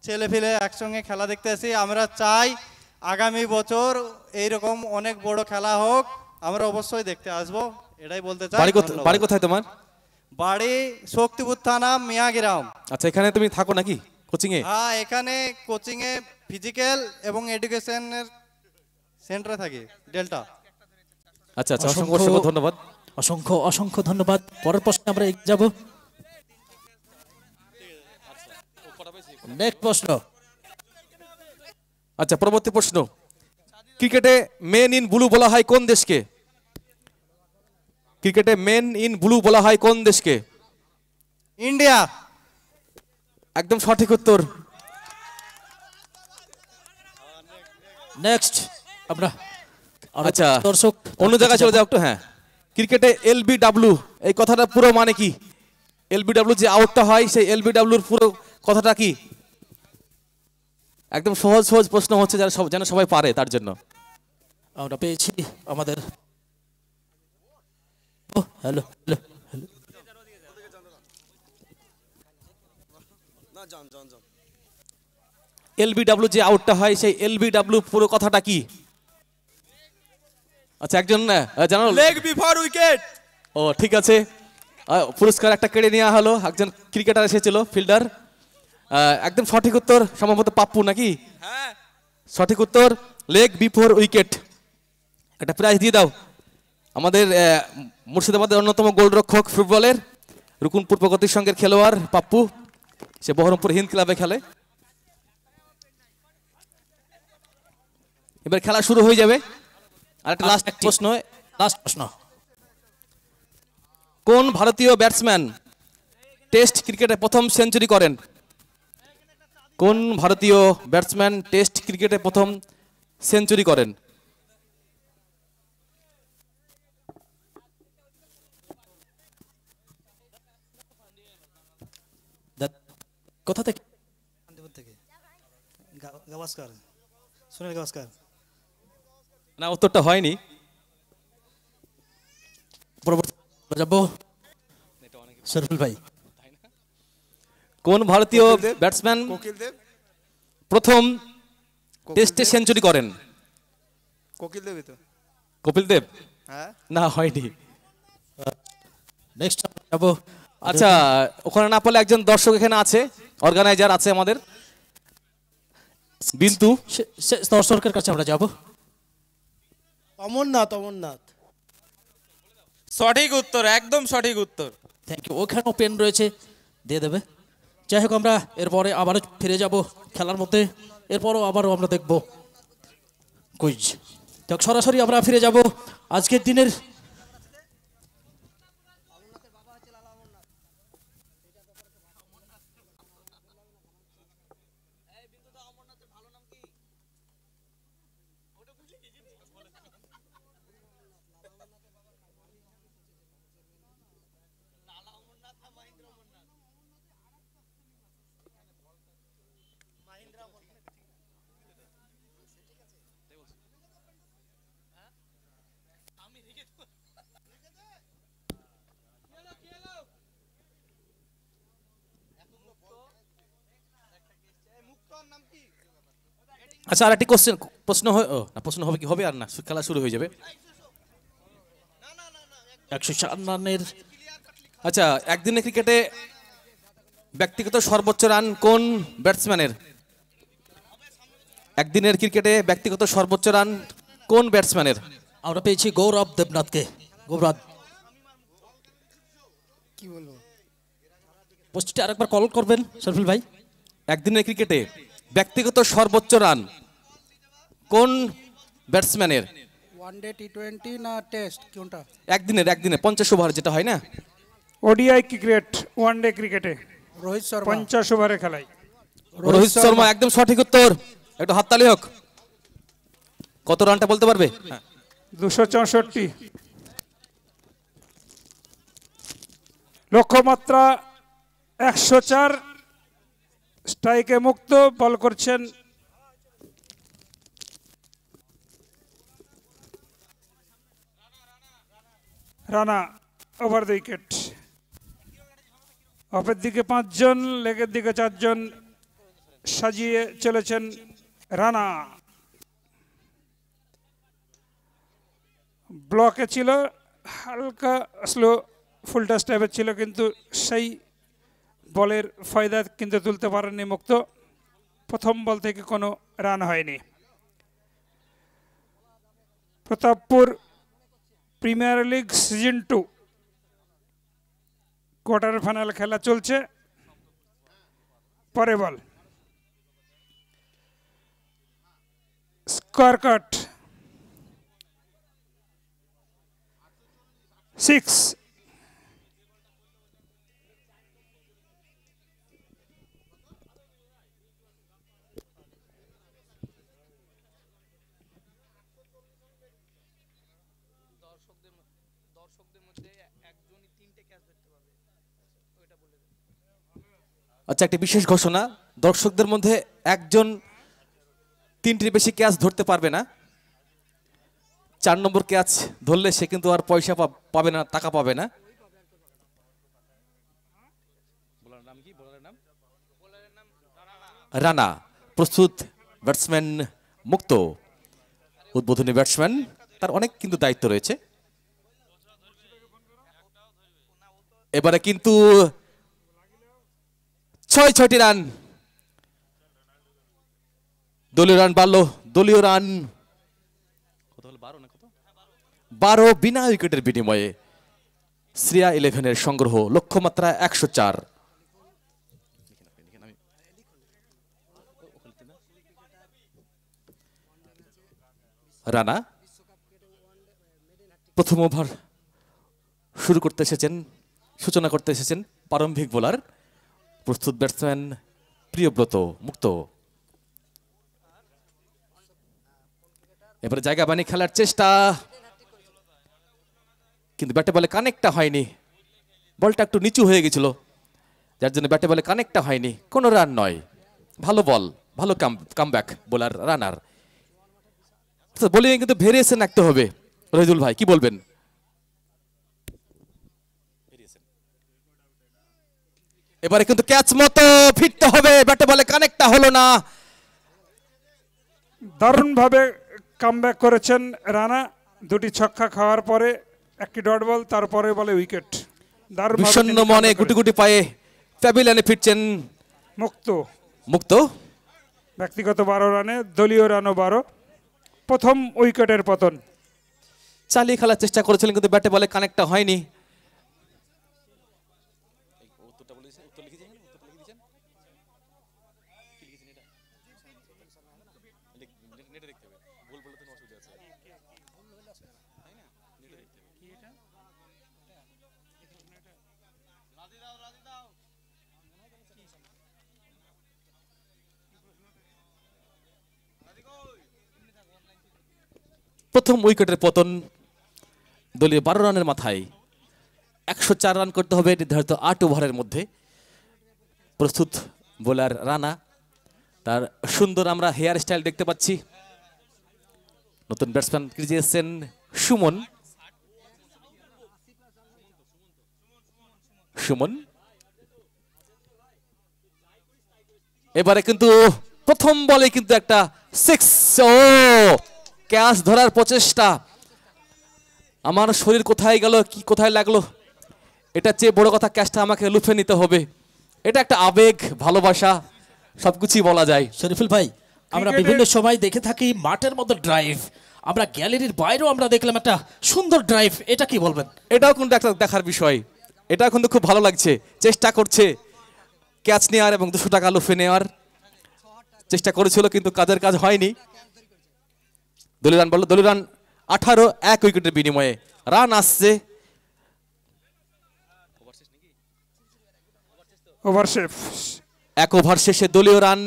ছেলেপিলে একসঙ্গে খেলা দেখতে আসি। আমরা চাই আগামী বছর এইরকম অনেক বড় খেলা হোক, আমরা অবশ্যই দেখতে আসবো, এটাই বলতে চাই। ধন্যবাদ। বাড়ি কোথায় তোমার? বাড়ি শক্তিপুর থানা মিয়াগ্রাম। আচ্ছা, এখানে তুমি থাকো নাকি কোচিং এ? হ্যাঁ, এখানে কোচিং এ ফিজিক্যাল এবং এডুকেশনের সেন্টারে থাকি, ডেল্টা। আচ্ছা আচ্ছা, অসংখ্য অসংখ্য ধন্যবাদ। অসংখ্য অসংখ্য ধন্যবাদ। পরের প্রশ্নে আমরা এগিয়ে যাব। নেক্সট প্রশ্ন। আচ্ছা, পরবর্তী প্রশ্ন, ক্রিকেটে মেন ইন ব্লু বলা হয় কোন দেশকে? ক্রিকেটে মেন ইন ব্লু বলা হয় কোন দেশকে? ইন্ডিয়া। একদম সঠিক উত্তর। নেক্সট আমরা আচ্ছা, দর্শক অন্য জায়গায় চলে যাও একটু। হ্যাঁ, ক্রিকেটে এলবিডব্লিউ এই কথাটা পুরো মানে কি? এলবিডব্লিউ যে আউটটা হয়, সেই এলবিডব্লিউর পুরো কথাটা কি? একদম সহজ সহজ প্রশ্ন হচ্ছে, যেন সবাই পারে, তার জন্য। আমরা পেয়েছি আমাদের হ্যালো হ্যালো হ্যালো এলবিডব্লিউ যে আউটটা হয়, সেই এলবিডব্লিউ পুরো কথাটা কি? আচ্ছা, একজন জানো, লেগ বিফোর উইকেট। ও ঠিক আছে, পুরস্কার একটা কেড়ে নেওয়া হলো। একজন ক্রিকেটার এসেছিল, ফিল্ডার। একদম সঠিক উত্তর, সম্ভবত পাপ্পু নাকি? হ্যাঁ, সঠিক উত্তর লেগ বিফোর উইকেট। একটা প্রাইজ দিয়ে দাও। আমাদের মুর্শিদাবাদের অন্যতম গোলরক্ষক ফুটবলের, রুকুনপুর প্রগতির সঙ্গের খেলোয়াড় পাপ্পু, সে বহরমপুর হিন্দ ক্লাবে খেলে। এবার খেলা শুরু হয়ে যাবে। আর একটা লাস্ট প্রশ্ন, লাস্ট প্রশ্ন। কোন ভারতীয় ব্যাটসম্যান টেস্ট ক্রিকেটে প্রথম সেঞ্চুরি করেন? কোন ভারতীয় ব্যাটসম্যান টেস্ট ক্রিকেটে প্রথম সেঞ্চুরি করেন? কোথা থেকে? গাভাস্কার, সুনীল গাভাস্কার। না, উত্তরটা হয়নি। পরবর্তী যাব শরীফুল ভাই। কোন ভারতীয় ব্যাটসম্যান কোকিল দেব। প্রথম টেস্টে সেঞ্চুরি করেন? কোকিল দেবই তো। কপিল দেব? হ্যাঁ, না, হয়নি। নেক্সট যাব। আচ্ছা, ওখানে না পারলে একজন দর্শক এখানে আছে, অর্গানাইজার আছে আমাদের, বিন্তু দর্শকের কাছে আমরা যাব। অমরনাথ অমরনাথ সঠিক উত্তর, একদম সঠিক উত্তর। Thank you. ওখানেও পেন রয়েছে, দিয়ে দেবে। যাই হোক, আমরা এরপরে আবারও ফিরে যাব খেলার মধ্যে। এরপরও আবারও আমরা দেখব কুইজ। দেখ, সরাসরি আমরা ফিরে যাব আজকের দিনের আচ্ছা, আর একটি প্রশ্ন প্রশ্ন হবে কি হবে আর না, খেলা শুরু হয়ে যাবে। 104 রানের। আচ্ছা, একদিনের ক্রিকেটে ব্যক্তিগত সর্বোচ্চ রান কোন ব্যাটসম্যানের? একদিনের ক্রিকেটে ব্যক্তিগত সর্বোচ্চ রান কোন ব্যাটসম্যানের? আমরা পেয়েছি গৌরব দেবনাথকে। গৌরব, কি বলবো? পোস্টটি আরেকবার কল করবেন শরফুল ভাই। একদিনের ক্রিকেটে ব্যক্তিগত সর্বোচ্চ রান কোন ব্যাটসম্যানের? ওয়ানডে টি20 না টেস্ট কোনটা? একদিনের 50 ওভার যেটা হয় না। ওডিআই ক্রিকেট, ওয়ানডে ক্রিকেটে রোহিত শর্মা। 50 ওভারে খেলায়। রোহিত শর্মা, একদম সঠিক উত্তর। একটু হাততালি হোক। কত রানটা বলতে পারবে? 264। লক্ষ্যমাত্রা 104। স্ট্রাইকে মুক্ত, বল করছেন রানা। Over the wicket. অফের দিকে 5 জন, লেগের দিকে 4 জন সাজিয়ে চলেছেন রানা। ব্লকে ছিল, হালকা স্লো ফুল টাচ টাইপের ছিল, কিন্তু সেই বলের ফায়দা কিন্তু তুলতে পারেননি মুক্ত। প্রথম বল থেকে কোনো রান হয়নি। Pratappur premier league season 2 quarter final খেলা চলছে। পরে বল, স্কোয়ার কাট 6। আচ্ছা, একটি বিশেষ ঘোষণা। দর্শকদের মধ্যে একজন 3টির বেশি ক্যাচ ধরতে পারবে না। 4 নম্বর ক্যাচ ধরলে সে কিন্তু আর পয়সা পাবে না, টাকা পাবে না। রানা প্রস্তুত, ব্যাটসম্যান মুক্ত, উদ্বোধনী ব্যাটসম্যান, তার অনেক কিন্তু দায়িত্ব রয়েছে। এবারে কিন্তু 6টি রান, দলীয় রান বাড়লো। দলীয় রান 12 বিনা উইকেটের বিনিময়ে শ্রেয়া 11-এর সংগ্রহ। লক্ষ্যমাত্রা 104। রানা প্রথম ওভার শুরু করতে এসেছেন, সূচনা করতে এসেছেন প্রারম্ভিক বোলার। প্রস্তুত ব্যাটসম্যান প্রিয়ব্রত মুক্ত। এবারে জায়গা বানিয়ে খেলার চেষ্টা, কিন্তু ব্যাটে বলে কানেক্টটা হয়নি। বলটা একটু নিচু হয়ে গেছিল, যার জন্য ব্যাটে বলে কানেক্টটা হয়নি। কোনো রান নয়। ভালো বল, ভালো কামব্যাক বোলার রানার। বোলিং কিন্তু ভেরিয়েশন রাখতে হবে। রহিদুল ভাই কি বলবেন? এবারে কিন্তু ক্যাচ মতো ফিরতে হবে, ব্যাটে বলে কানেক্টটা হলো না। দারুণভাবে কামব্যাক করেছেন রানা। 2টি ছক্কা খাওয়ার পরে 1টি ডট বল, তারপরে বলে উইকেট। বিষণ্ণ মনে গুটি গুটি পায়ে প্যাভিলিয়নে ফিরছেন মুক্ত। মুক্ত। ব্যক্তিগত 12 রানে, দলীয় রানও 12। প্রথম উইকেটের পতন। চালিয়ে খেলার চেষ্টা করেছিলেন কিন্তু ব্যাটে বলে কানেক্টটা হয়নি। প্রথম উইকেটের পতন দলীয় 12 রানের মাথায়। 104 রান করতে হবে নির্ধারিত 8 ওভারের মধ্যে। প্রস্তুত বোলার রানা, তার সুন্দর আমরা হেয়ার স্টাইল দেখতে পাচ্ছি। নতুন ব্যাটসম্যান ক্রিজে এসেছেন সুমন। সুমন এবারে কিন্তু প্রথম বলে কিন্তু একটা 6। ও ক্যাচ ধরার প্রচেষ্টা। আমার শরীর কোথায় গেল, কি কোথায় লাগলো, এটা চেয়ে বড় কথা ক্যাচটা আমাকে লুফে নিতে হবে। এটা একটা আবেগ, ভালোবাসা, সবকিছুই বলা যায়। শরীফুল ভাই, আমরা বিভিন্ন সময় দেখে থাকি মাঠের মধ্যে ড্রাইভ, আমরা গ্যালারির বাইরেও আমরা দেখলাম একটা সুন্দর ড্রাইভ, এটা কি বলবেন? এটাও কিন্তু একটা দেখার বিষয়। এটা কিন্তু খুব ভালো লাগছে। চেষ্টা করছে ক্যাচ নেওয়ার এবং 200 টাকা লুফে নেওয়ার চেষ্টা করেছিল, কিন্তু কাজের কাজ হয়নি। দলীয় রান বলল, দলীয় রান 18, 1 উইকেটের বিনিময়ে রান আসছে। ওভার শেষ। 1 ওভার শেষে দলীয় রান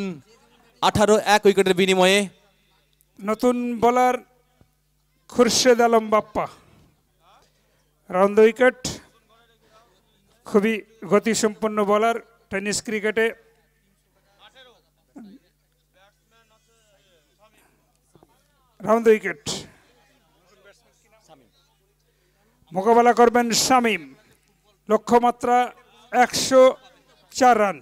18, 1 উইকেটের বিনিময়ে। নতুন bowler Khurshed Alam Bappa, round wicket. খুবই গতিসম্পন্ন বোলার টেনিস ক্রিকেটে। Round wicket. মোকাবেলা করবেন শামীম। লক্ষ্যমাত্রা 104 রান।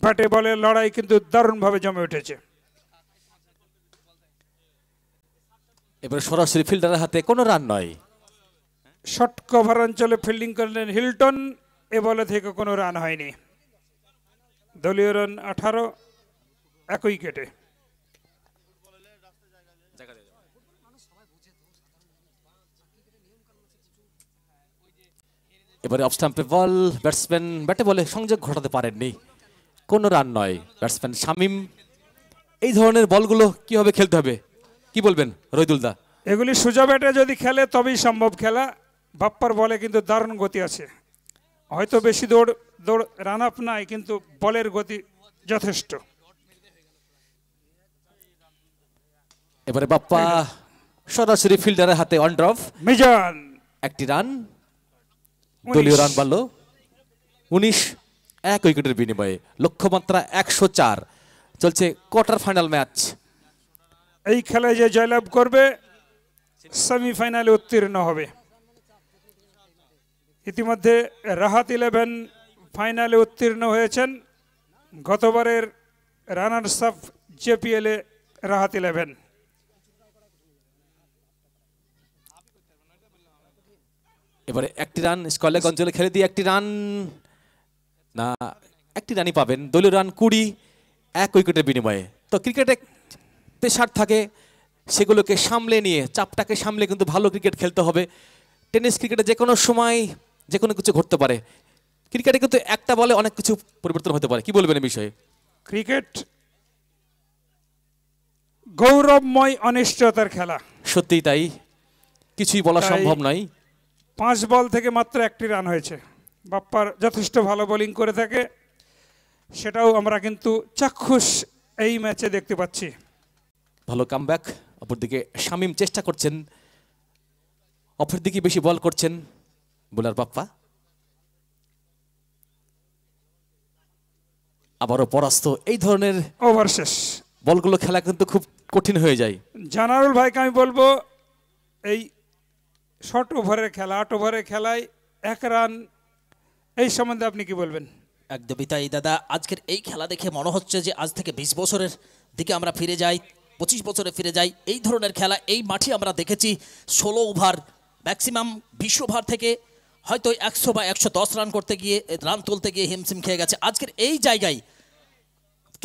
ব্যাটে বলে লড়াই কিন্তু দারুণভাবে জমে উঠেছে। এবার সরাসরি ফিল্ডারের হাতে কোনো রান নয়। শর্ট কভার অঞ্চলে ফিল্ডিং করলেন হিলটন, এ বলে থেকে কোনো রান হয়নি। দলীয় রান 18, 1 উইকেটে। এবারে অফ স্টাম্পে বল, ব্যাটসম্যান ব্যাটে বলে সংযোগ ঘটাতে পারেননি, কোনো রান নয়। ব্যাটসম্যান শামীম, এই ধরনের বলগুলো কিভাবে খেলতে হবে কি বলবেন রহিদুল দা? এগুলি সোজা ব্যাটে যদি খেলে তবেই সম্ভব খেলা। বাপ্পার বলে কিন্তু দারুণ গতি আছে। হয়তো বেশি দৌড় রান আপ নাই, কিন্তু বলের গতি যথেষ্ট। এবারে বাপ্পা সরাসরি ফিল্ডারের হাতে অন ড্রপ। মিজান 1টি রান, দলীয় রান বাড়ল 19, 1 উইকেটের বিনিময়ে। লক্ষ্যমাত্রা 104। চলছে কোয়ার্টার ফাইনাল ম্যাচ। এই খেলায় যে জয়লাভ করবে সেমিফাইনালে উত্তীর্ণ হবে। ইতিমধ্যে রাহাত 11 ফাইনালে উত্তীর্ণ হয়েছেন। গতবারের রানার্স আপ জেপিএল এ রাহাত 11। এবারে 1টি রান স্কয়ার অঞ্চলে খেলে দিয়ে 1টি রান না, 1টি রানই পাবেন। দলীয় রান 20, 1 উইকেটের বিনিময়ে। তো ক্রিকেটে প্রেশার থাকে, সেগুলোকে সামলে নিয়ে, চাপটাকে সামলে কিন্তু ভালো ক্রিকেট খেলতে হবে। টেনিস ক্রিকেটে যে কোনো সময় যে কোনো কিছু ঘটতে পারে। ক্রিকেটে কিন্তু একটা বলে অনেক কিছু পরিবর্তন হতে পারে। কি বলবেন এই বিষয়ে? ক্রিকেট গৌরবময় অনিশ্চয়তার খেলা। সত্যিই তাই, কিছুই বলা সম্ভব নয়। 5 বল থেকে মাত্র 1টি রান হয়েছে। বাপ্পার যথেষ্ট ভালো বোলিং করে থাকে, সেটাও আমরা কিন্তু চাক্ষুষ এই ম্যাচে দেখতে পাচ্ছি। ভালো কামব্যাক। অপরদিকে শামীম চেষ্টা করছেন, অপর দিকে বেশি বল করছেন বোলার বাপ্পা। আবারও পরাস্ত। এই ধরনের ওভার শেষ। বলগুলো খেলা কিন্তু খুব কঠিন হয়ে যায়। জানারুল ভাইকে আমি বলবো, এই শর্ট ওভারের খেলা, 8 ওভারের খেলায় 1 রান, এই সম্বন্ধে আপনি কি বলবেন? একদমই তাই দাদা। আজকের এই খেলা দেখে মনে হচ্ছে যে আজ থেকে 20 বছরের দিকে আমরা ফিরে যাই, 25 বছরে ফিরে যাই। এই ধরনের খেলা এই মাঠে আমরা দেখেছি। 16 ওভার, ম্যাক্সিমাম 20 ওভার থেকে হয়তো 100 বা 110 রান করতে গিয়ে, রান তুলতে গিয়ে হিমশিম খেয়ে গেছে। আজকের এই জায়গায়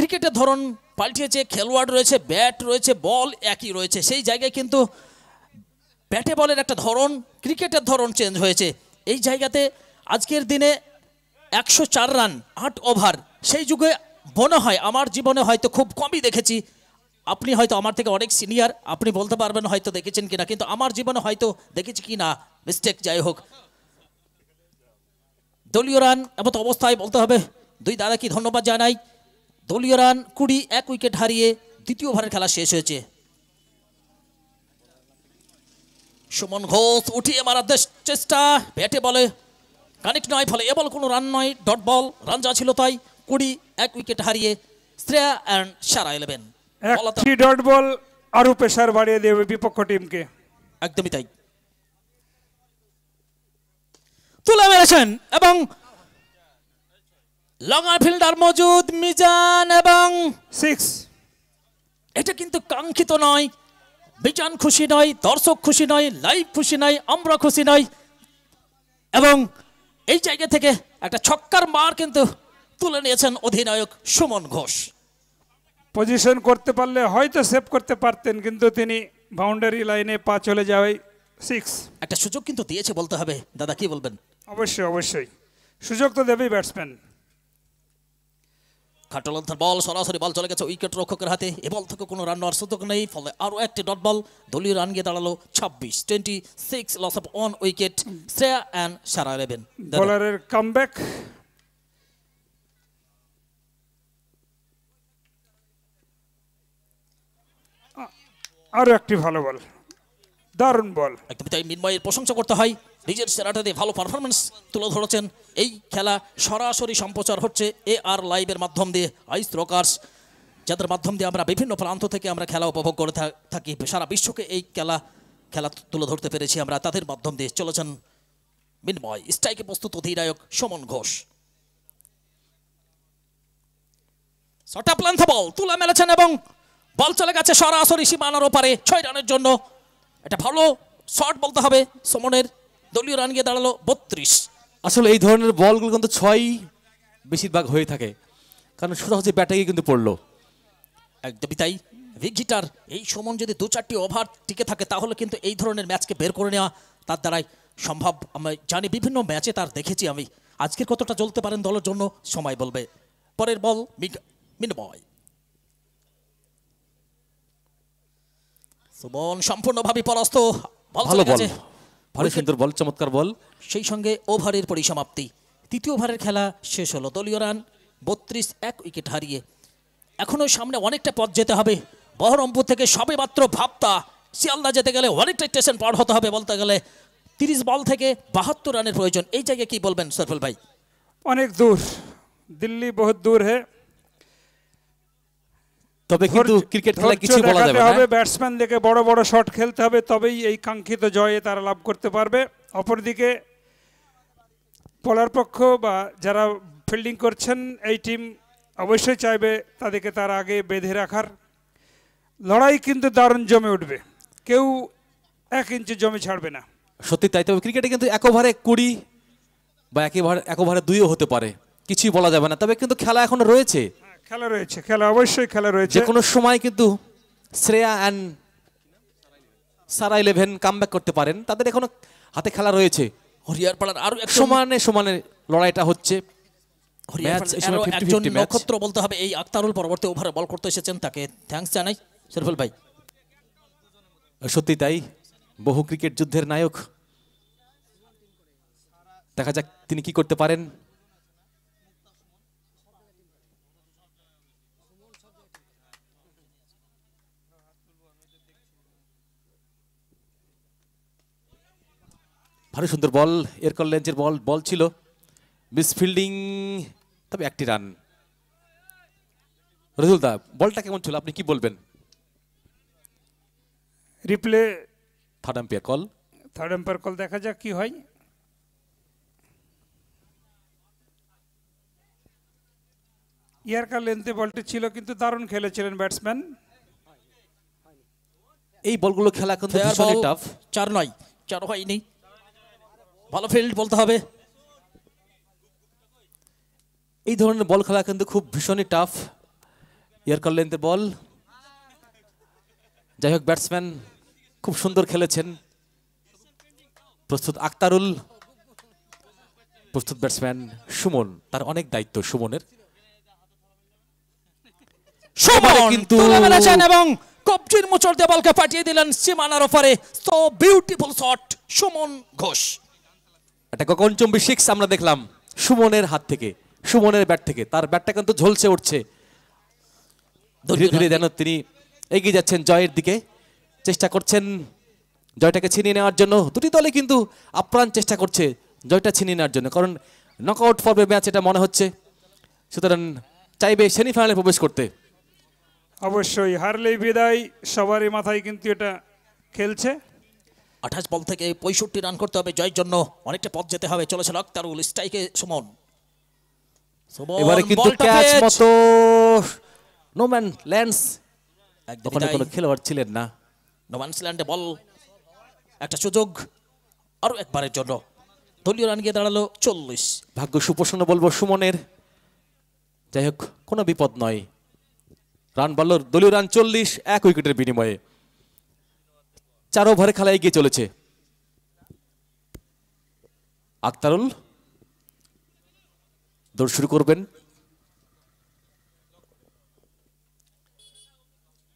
ক্রিকেটের ধরন পাল্টিয়েছে, খেলোয়াড় রয়েছে, ব্যাট রয়েছে, বল একই রয়েছে, সেই জায়গায় কিন্তু ব্যাটে বলের একটা ধরন, ক্রিকেটের ধরন চেঞ্জ হয়েছে। এই জায়গাতে আজকের দিনে 104 রান 8 ওভার, সেই যুগে মনে হয় আমার জীবনে হয়তো খুব কমই দেখেছি। আপনি হয়তো আমার থেকে অনেক সিনিয়র, আপনি বলতে পারবেন হয়তো দেখেছেন কিনা, কিন্তু আমার জীবনে হয়তো দেখেছি কিনা মিস্টেক, যাই হোক। দলীয় রান এমত অবস্থায় বলতে হবে দুই দাদাকে ধন্যবাদ জানাই। দলীয় রান 20, 1 উইকেট হারিয়ে দ্বিতীয় ওভারের খেলা শেষ হয়েছে। সুমন ঘোষ উঠিয়ে মারার চেষ্টা, ব্যাটে বলে কানেক্ট নয়, ফলে এ বল কোনো রান নয়, ডট বল। রান যা ছিল তাই, 20, 1 উইকেট হারিয়ে শ্রেয়া অ্যান্ড সারা 11। একটি ডট বল আরো প্রেসার বাড়িয়ে দেবে বিপক্ষ টিমকে। একদমই তাই। তুলে মেরেছেন এবং লং ফিল্ডার মজুদ মিজান, এবং 6। এটা কিন্তু কাঙ্ক্ষিত নয়। মিজান খুশি নয়, দর্শক খুশি নয়, লাইভ খুশি নয়, আমরা খুশি নয়, এবং এই জায়গা থেকে একটা ছক্কার মার কিন্তু তুলে নিয়েছেন অধিনায়ক সুমন ঘোষ। পজিশন করতে পারলে হয়তো সেভ করতে পারতেন, কিন্তু তিনি বাউন্ডারি লাইনে পা চলে যাওয়ায় 6। একটা সুযোগ কিন্তু দিয়েছে বলতে হবে, দাদা কি বলবেন? অবশ্যই অবশ্যই সুযোগ তো দেবেই ব্যাটসম্যান। খাটলন্থার বল, সরাসরি বল চলে গেছে উইকেট রক্ষকের হাতে। এ বল থেকে কোনো রান নেওয়ার সুযোগ নেই, ফলে আরও একটি ডট বল। দলীয় রান গিয়ে দাঁড়ালো 26, 26, loss of 1 wicket. Shreya and Sara 11। বোলারের কামব্যাক। আরো একটি ভালো বল, দারুণ বল। একদম তাই, মিনময়ের প্রশংসা করতে হয়, নিজের সেরাটা দিয়ে ভালো পারফরমেন্স তুলে ধরেছেন। এই খেলা সরাসরি সম্প্রচার হচ্ছে AR লাইভের মাধ্যম দিয়ে, আইস রকার্স, যাদের মাধ্যম দিয়ে আমরা বিভিন্ন প্রান্ত থেকে আমরা খেলা উপভোগ করে থাকি। সারা বিশ্বকে এই খেলা তুলে ধরতে পেরেছি আমরা, তাদের মাধ্যম দিয়ে। চলেছেন মিনময়, স্ট্রাইকে প্রস্তুত অধিনায়ক Suman Ghosh. Short up length বল তুলে মেরেছেন এবং বল চলে গেছে সরাসরি সীমানার ওপারে 6 রানের জন্য। এটা ভালো শট বলতে হবে সুমনের। দলীয় রান গিয়ে দাঁড়ালো 32। আসলে এই ধরনের বলগুলো কিন্তু 6 বেশিরভাগ হয়ে থাকে, কারণ সোজাসুজি ব্যাটে গিয়ে কিন্তু পড়লো। একদমই তাই। ভিজিটার এই সুমন যদি 2-4টি ওভার টিকে থাকে তাহলে কিন্তু এই ধরনের ম্যাচকে বের করে নেওয়া তার দ্বারাই সম্ভব। আমি জানি বিভিন্ন ম্যাচে তার দেখেছি আমি। আজকের কতটা চলতে পারেন দলের জন্য সময় বলবে। পরের বল মিনময়। সুমন সম্পূর্ণভাবে পরাস্ত। ভালো বল, ভালো সুন্দর বল, চমৎকার বল। সেই সঙ্গে ওভারের পরিসমাপ্তি। তৃতীয় ওভারের খেলা শেষ হলো। দলীয় রান 32, 1 উইকেট হারিয়ে। এখনো সামনে অনেকটা পথ যেতে হবে। বহরমপুর থেকে সবে মাত্র ভাবতা শিয়ালদা যেতে গেলে অনেকটা স্টেশন পার হতে হবে বলতে গেলে। 30 বল থেকে 72 রানের প্রয়োজন। এই জায়গায় কি বলবেন সরফুল ভাই? অনেক দূর, দিল্লি বহুত দূর है। তবে কিন্তু ক্রিকেট খেলা কিছু বলা যাবে না। ব্যাটসম্যান দেখে বড় বড় শট খেলতে হবে, তবেই এই কাঙ্ক্ষিত জয়ে তারা লাভ করতে পারবে। অপরদিকে বোলার পক্ষ বা যারা ফিল্ডিং করছেন এই টিম অবশ্যই চাইবে তাদেরকে তার আগে বেঁধে রাখার। লড়াই কিন্তু দারুণ জমে উঠবে, কেউ 1 ইঞ্চি জমি ছাড়বে না। সত্যি তাই। তবে ক্রিকেটে কিন্তু 1 ওভারে 20 বা 1 ওভারে 2ও হতে পারে, কিছুই বলা যাবে না। তবে কিন্তু খেলা এখনো রয়েছে, খেলা রয়েছে, খেলা অবশ্যই খেলা রয়েছে। যে কোনো সময় কিন্তু শ্রেয়া অ্যান্ড সারা 11 কামব্যাক করতে পারেন, তাদের এখনো হাতে খেলা রয়েছে। হরিয়ারপাড়ার আরো সমানে সমানে লড়াইটা হচ্ছে। একজন নক্ষত্র বলতে হবে এই আক্তারুল, পরবর্তী ওভারে বল করতে এসেছেন, তাকে থ্যাঙ্কস জানাই সরফুল ভাই। সত্যি তাই, বহু ক্রিকেট যুদ্ধের নায়ক। দেখা যাক তিনি কি করতে পারেন। ভালো সুন্দর বল, এরকল লেন্সের বল ছিল, মিস ফিল্ডিং, তবে 1টি রান। রজুল দা, বলটা কেমন ছিল আপনি কি বলবেন? রিপ্লে, থার্ড এম্পায়ার কল, দেখা যাক কি হয়। ইয়ারকার লেন্থে বলটি ছিল, কিন্তু দারুণ খেলেছিলেন ব্যাটসম্যান। এই বলগুলো খেলা কিন্তু ভীষণই টাফ। 4 নয়, 4 হয়নি, ভালো ফিল্ড বলতে হবে। এই ধরনের বল খেলা কিন্তু খুব ভীষণই টাফ। ইয়ারকার লেন্থের বল। যাই হোক, ব্যাটসম্যান খুব সুন্দর খেলেছেন। প্রস্তুত আক্তারুল, প্রস্তুত ব্যাটসম্যান সুমন। তার অনেক দায়িত্ব সুমনের। সুমন কিন্তু তুলে মেরেছেন এবং কবজির মোচড় দিয়ে বলকে পাঠিয়ে দিলেন সীমানার ওপারে। So beautiful shot Suman Ghosh. একটা গগনচুম্বী সিক্স আমরা দেখলাম সুমনের হাত থেকে, সুমনের ব্যাট থেকে। তার ব্যাটটা কিন্তু ঝলসে উঠছে। ধীরে ধীরে যেন তিনি এগিয়ে যাচ্ছেন জয়ের দিকে, চেষ্টা করছেন জয়টাকে ছিনিয়ে নেওয়ার জন্য। দুটি দলে কিন্তু আপ্রাণ চেষ্টা করছে জয়টা ছিনিয়ে নেওয়ার জন্য, কারণ নকআউট পর্বে ম্যাচ এটা মনে হচ্ছে। সুতরাং চাইবে সেমিফাইনালে প্রবেশ করতে। অবশ্যই হারলেই বিদায়, সবারই মাথায় কিন্তু এটা খেলছে। 28 বল থেকে 65 রান করতে হবে জয়ের জন্য। অনেকটা পথ যেতে হবে। চলেছেন আক্তারুল, স্ট্রাইকে সুমন। এবারে কিন্তু ক্যাচ মতো নোম্যান ল্যান্ডস, ওখানে কোনো খেলোয়াড় ছিলেন না। নোম্যান্সল্যান্ডে বল, একটা সুযোগ আরো একবারের জন্য। দলীয় রান গিয়ে দাঁড়ালো 40। ভাগ্য সুপ্রসন্ন বলবো সুমনের। যাই হোক, কোনো বিপদ নয়। রান বাড়ল, দলীয় রান 40 1 উইকেটের বিনিময়ে। 4 ওভারে খেলা এগিয়ে চলেছে। আক্তারুল দৌড় শুরু করবেন।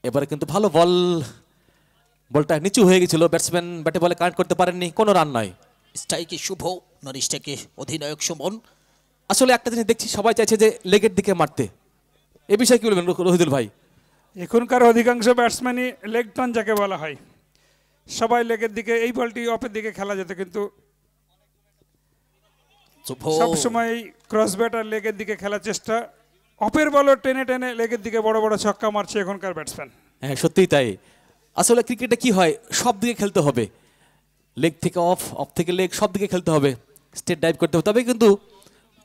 এবারে কিন্তু ভালো বল, বলটা নিচু হয়ে গেছিল। ব্যাটসম্যান ব্যাটে বলে কানেক্ট করতে পারেননি, কোনো রান নয়। স্ট্রাইকে শুভ, নন স্ট্রাইকে অধিনায়ক সুমন। আসলে একটা জিনিস দেখছি, সবাই চাইছে যে লেগের দিকে মারতে। এ বিষয়ে কি বলবেন রহিদুল ভাই? এখনকার অধিকাংশ ব্যাটসম্যানই লেগ টার্ন যাকে বলা হয়, সবাই লেগের দিকে, এই বলটি অফের দিকে খেলা যেত, কিন্তু সবসময় ক্রস ব্যাট আর লেগের দিকে খেলার চেষ্টা। অফের বলও টেনে টেনে লেগের দিকে বড় বড় ছক্কা মারছে এখনকার ব্যাটসম্যান। হ্যাঁ, সত্যিই তাই। আসলে ক্রিকেটে কি হয়, সব দিকে খেলতে হবে। লেগ থেকে অফ, অফ থেকে লেগ, সব দিকে খেলতে হবে, স্টেট ডাইভ করতে হবে, তবে কিন্তু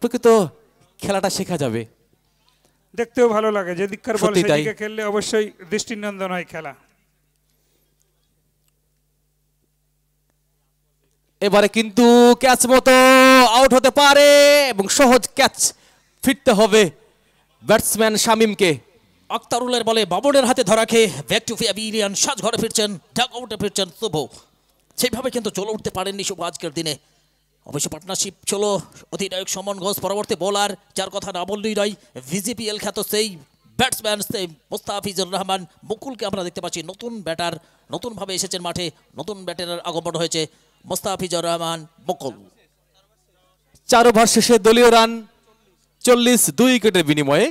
প্রকৃত খেলাটা শেখা যাবে। দেখতেও ভালো লাগে, যেদিককার বল সত্যিই তাই। সেদিকে খেললে অবশ্যই দৃষ্টিনন্দন হয় খেলা। এবারে কিন্তু ক্যাচ মতো আউট হতে পারে এবং সহজ ক্যাচ, ফিরতে হবে ব্যাটসম্যান শামিমকে। আক্তারুলের বলে বাবরের হাতে ধরা খেয়ে ব্যাক টু প্যাভিলিয়ন, সাজঘরে ফিরছেন, ডাক আউটে ফিরছেন শুভ। সেইভাবে কিন্তু চলে উঠতে পারেননি শুভ আজকের দিনে। অবশ্য পার্টনারশিপ ছিল অধিনায়ক সুমন ঘোষ, পরবর্তী বোলার যার কথা না বললেই নয়, ভিজিপিএল খ্যাত সেই ব্যাটসম্যান সেই মোস্তাফিজুর রহমান মুকুলকে আমরা দেখতে পাচ্ছি। নতুন ব্যাটার, নতুনভাবে এসেছেন মাঠে, নতুন ব্যাটারের আগমন হয়েছে মোস্তাফিজুর রহমান মুকুল। 4 ওভার শেষে দলীয় রান 40 2 উইকেটের বিনিময়ে।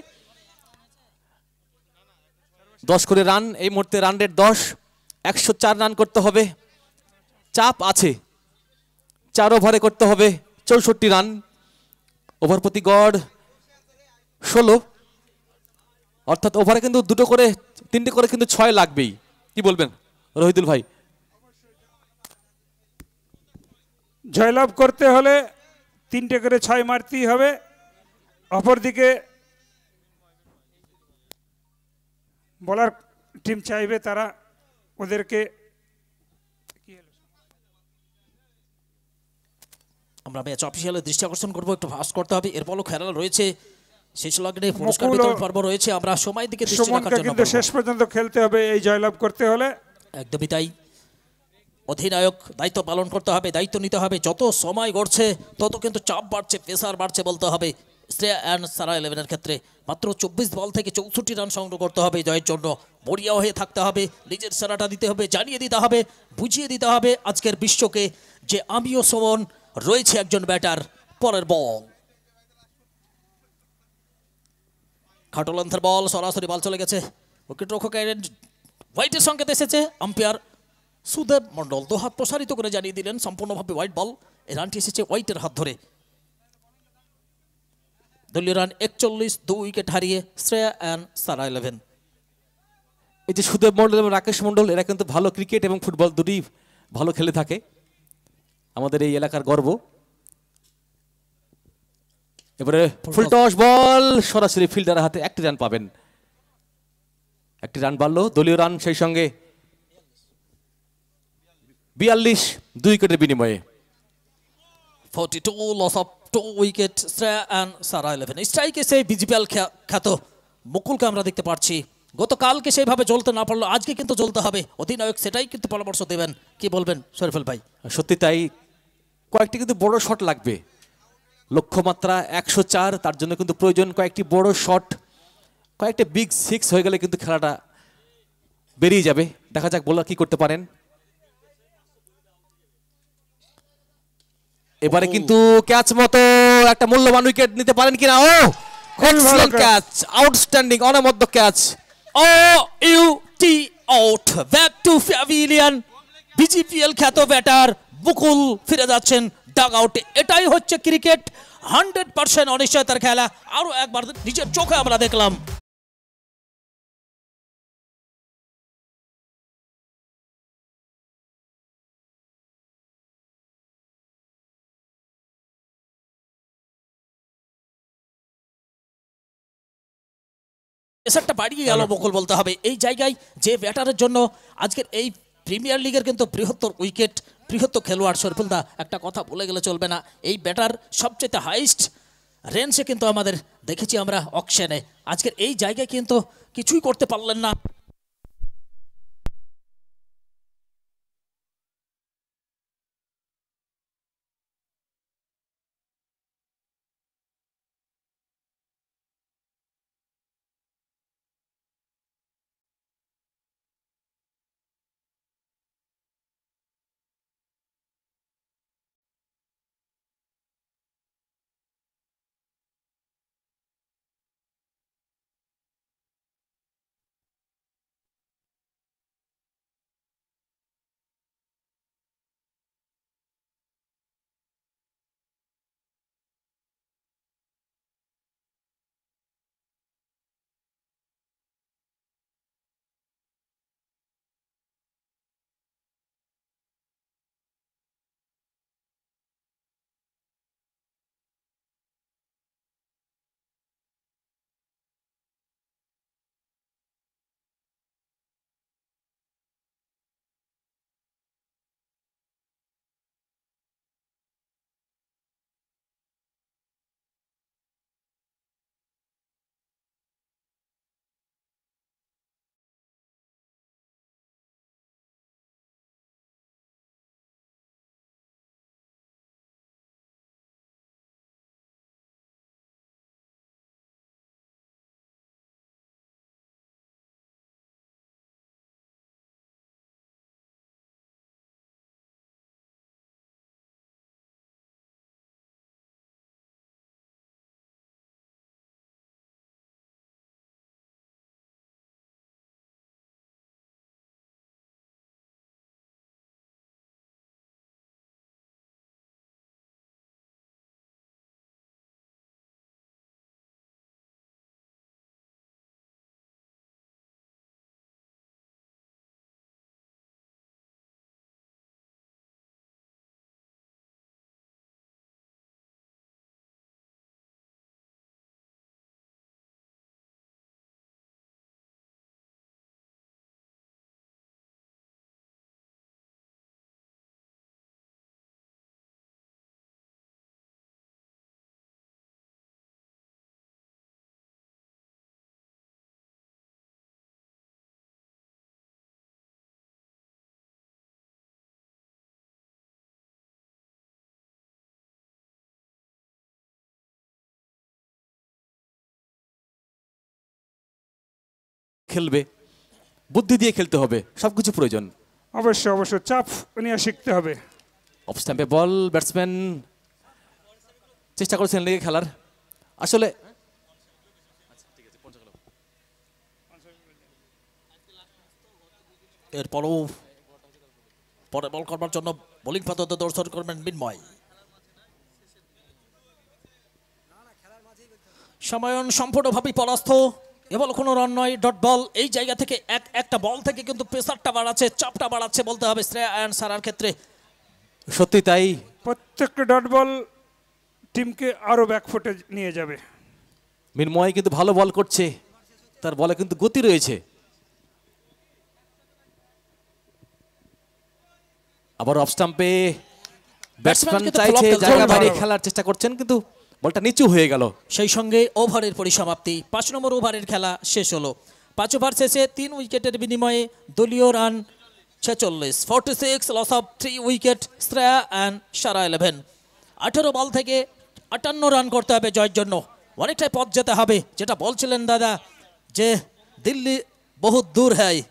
10 করে রান, এই মুহূর্তে রান রেট 10, 104 রান করতে হবে। চাপ আছে, 4 ওভারে করতে হবে 64 রান। ওভার প্রতি গড় 16, অর্থাৎ ওভারে কিন্তু 2 করে 3টে করে কিন্তু 6 লাগবেই। কি বলবেন রহিদুল ভাই? জয়লাভ করতে হলে 3টে করে 6 মারতেই হবে। অপরদিকে বলার টিম চাইবে তারা ওদেরকে, আমরা ম্যাচ অফিসিয়ালের দৃষ্টি আকর্ষণ করবো, একটু ফাস্ট করতে হবে। এর বলও খেলা রয়েছে, শেষ লগ্নে পুরস্কার বিতরণ পর্ব রয়েছে। আমরা সময়ের দিকে দৃষ্টি রাখার জন্য কিন্তু শেষ পর্যন্ত খেলতে হবে এই জয়লাভ করতে হলে। একদমই তাই। অধিনায়ক দায়িত্ব পালন করতে হবে, দায়িত্ব নিতে হবে। যত সময় গড়ছে তত কিন্তু চাপ বাড়ছে, প্রেসার বাড়ছে বলতে হবে। শ্রেয়া অ্যান্ড সারা 11-এর ক্ষেত্রে মাত্র 24 বল থেকে 64 রান সংগ্রহ করতে হবে জয়ের জন্য। বড়িয়া হয়ে থাকতে হবে, নিজের সেরাটা দিতে হবে, জানিয়ে দিতে হবে, বুঝিয়ে দিতে হবে আজকের বিশ্বকে যে আমিও সুমন, রয়েছে একজন ব্যাটার। পরের বল, খাটো লেন্থের বল, সরাসরি বল চলে গেছে। উইকেট রক্ষক হোয়াইটের সংকেত এসেছে। আম্পায়ার সুদেব মন্ডল 2 হাত প্রসারিত করে জানিয়ে দিলেন সম্পূর্ণভাবে হোয়াইট বল। এই রানটি এসেছে হোয়াইটের হাত ধরে। দলীয় রান 41, 2 উইকেট হারিয়ে শ্রেয়া অ্যান্ড সারা 11। এই যে সুদেব মন্ডল এবং রাকেশ মন্ডল, এরা কিন্তু ভালো ক্রিকেট এবং ফুটবল দুটি ভালো খেলে থাকে, আমাদের এই এলাকার গর্ব। এবারে ফুল টস বল, সরাসরি ফিল্ডারের হাতে 1টি রান পাবেন। 1টি রান বাড়লো, দলীয় রান সেই সঙ্গে 42 2 উইকেটের বিনিময়ে। 42, loss of 2 wicket Shreya and Sara 11। স্ট্রাইকে সেই বিজিপিএল খ্যাত মুকুলকে আমরা দেখতে পাচ্ছি। গতকালকে সেইভাবে জ্বলতে না পারলো, আজকে কিন্তু জ্বলতে হবে। অধিনায়ক সেটাই কিন্তু পরামর্শ দেবেন। কি বলবেন শরীফুল ভাই? সত্যি তাই, কয়েকটি কিন্তু বড় শট লাগবে। লক্ষ্যমাত্রা 104, তার জন্য কিন্তু প্রয়োজন কয়েকটি বড় শট, কয়েকটা বিগ সিক্স হয়ে গেলে কিন্তু খেলাটা বেরিয়ে যাবে। দেখা যাক বোলার কি করতে পারেন। এবারে কিন্তু ক্যাচ মতো একটা মূল্যবান উইকেট নিতে পারেন কিনা। ও এক্সেলেন্ট ক্যাচ, আউটস্ট্যান্ডিং, অনবদ্য catch. Out, back to pavilion. BGPL খ্যাত ব্যাটার মুকুল ফিরে যাচ্ছেন ডাগ আউটে। এটাই হচ্ছে ক্রিকেট, 100% অনিশ্চয়তার খেলা। আরো একবার নিজের চোখে আমরা দেখলাম। পেসারটা বাড়িয়ে গেল মুকুল বলতে হবে। এই জায়গায় যে ব্যাটারের জন্য আজকের এই প্রিমিয়ার লিগের কিন্তু বৃহত্তর উইকেট, বৃহত্তর খেলোয়াড় শরীফুলদা, একটা কথা বলে গেলে চলবে না। এই ব্যাটার সবচেয়ে হাইস্ট রেঞ্জে কিন্তু আমাদের দেখেছি আমরা অকশনে। আজকের এই জায়গায় কিন্তু কিছুই করতে পারলেন না। খেলবে, বুদ্ধি দিয়ে খেলতে হবে, সবকিছু প্রয়োজন। অবশ্যই অবশ্যই চাপ নিয়ে শিখতে হবে। অফ স্ট্যাম্পে বল, ব্যাটসম্যান চেষ্টা করেছেন লেগে খেলার। আসলে এরপরও পরে বল করবার জন্য বোলিং পাততে দর্শন করবেন মিন্ময়। সাময়ন সম্পূর্ণভাবে পরাস্ত। এবার কোনো রান নয়, ডট বল। এই জায়গা থেকে একটা বল থেকে কিন্তু প্রেসারটা বাড়াচ্ছে, চাপটা বাড়াচ্ছে বলতে হবে শ্রেয়া অ্যান্ড সারার ক্ষেত্রে। সত্যি তাই, প্রত্যেকটা ডট বল টিমকে আরো ব্যাকফুটে নিয়ে যাবে। মিনময় কিন্তু ভালো বল করছে, তার বলে কিন্তু গতি রয়েছে। আবার অফ স্টাম্পে ব্যাটসম্যান চাইছে জায়গা বাড়িয়ে খেলার চেষ্টা করছেন, কিন্তু বলটা নিচু হয়ে গেল। সেই সঙ্গে ওভারের পরিসমাপ্তি, 5 নম্বর ওভারের খেলা শেষ হলো। 5 ওভার শেষে 3 উইকেটের বিনিময়ে দলীয় run 46, 46 loss of 3 wicket Shreya and Sara 11। 18 ball থেকে 58 রান করতে হবে জয়ের জন্য, অনেকটাই পথ যেতে হবে, যেটা বলছিলেন দাদা যে দিল্লি বহুত দূর হ্যায়।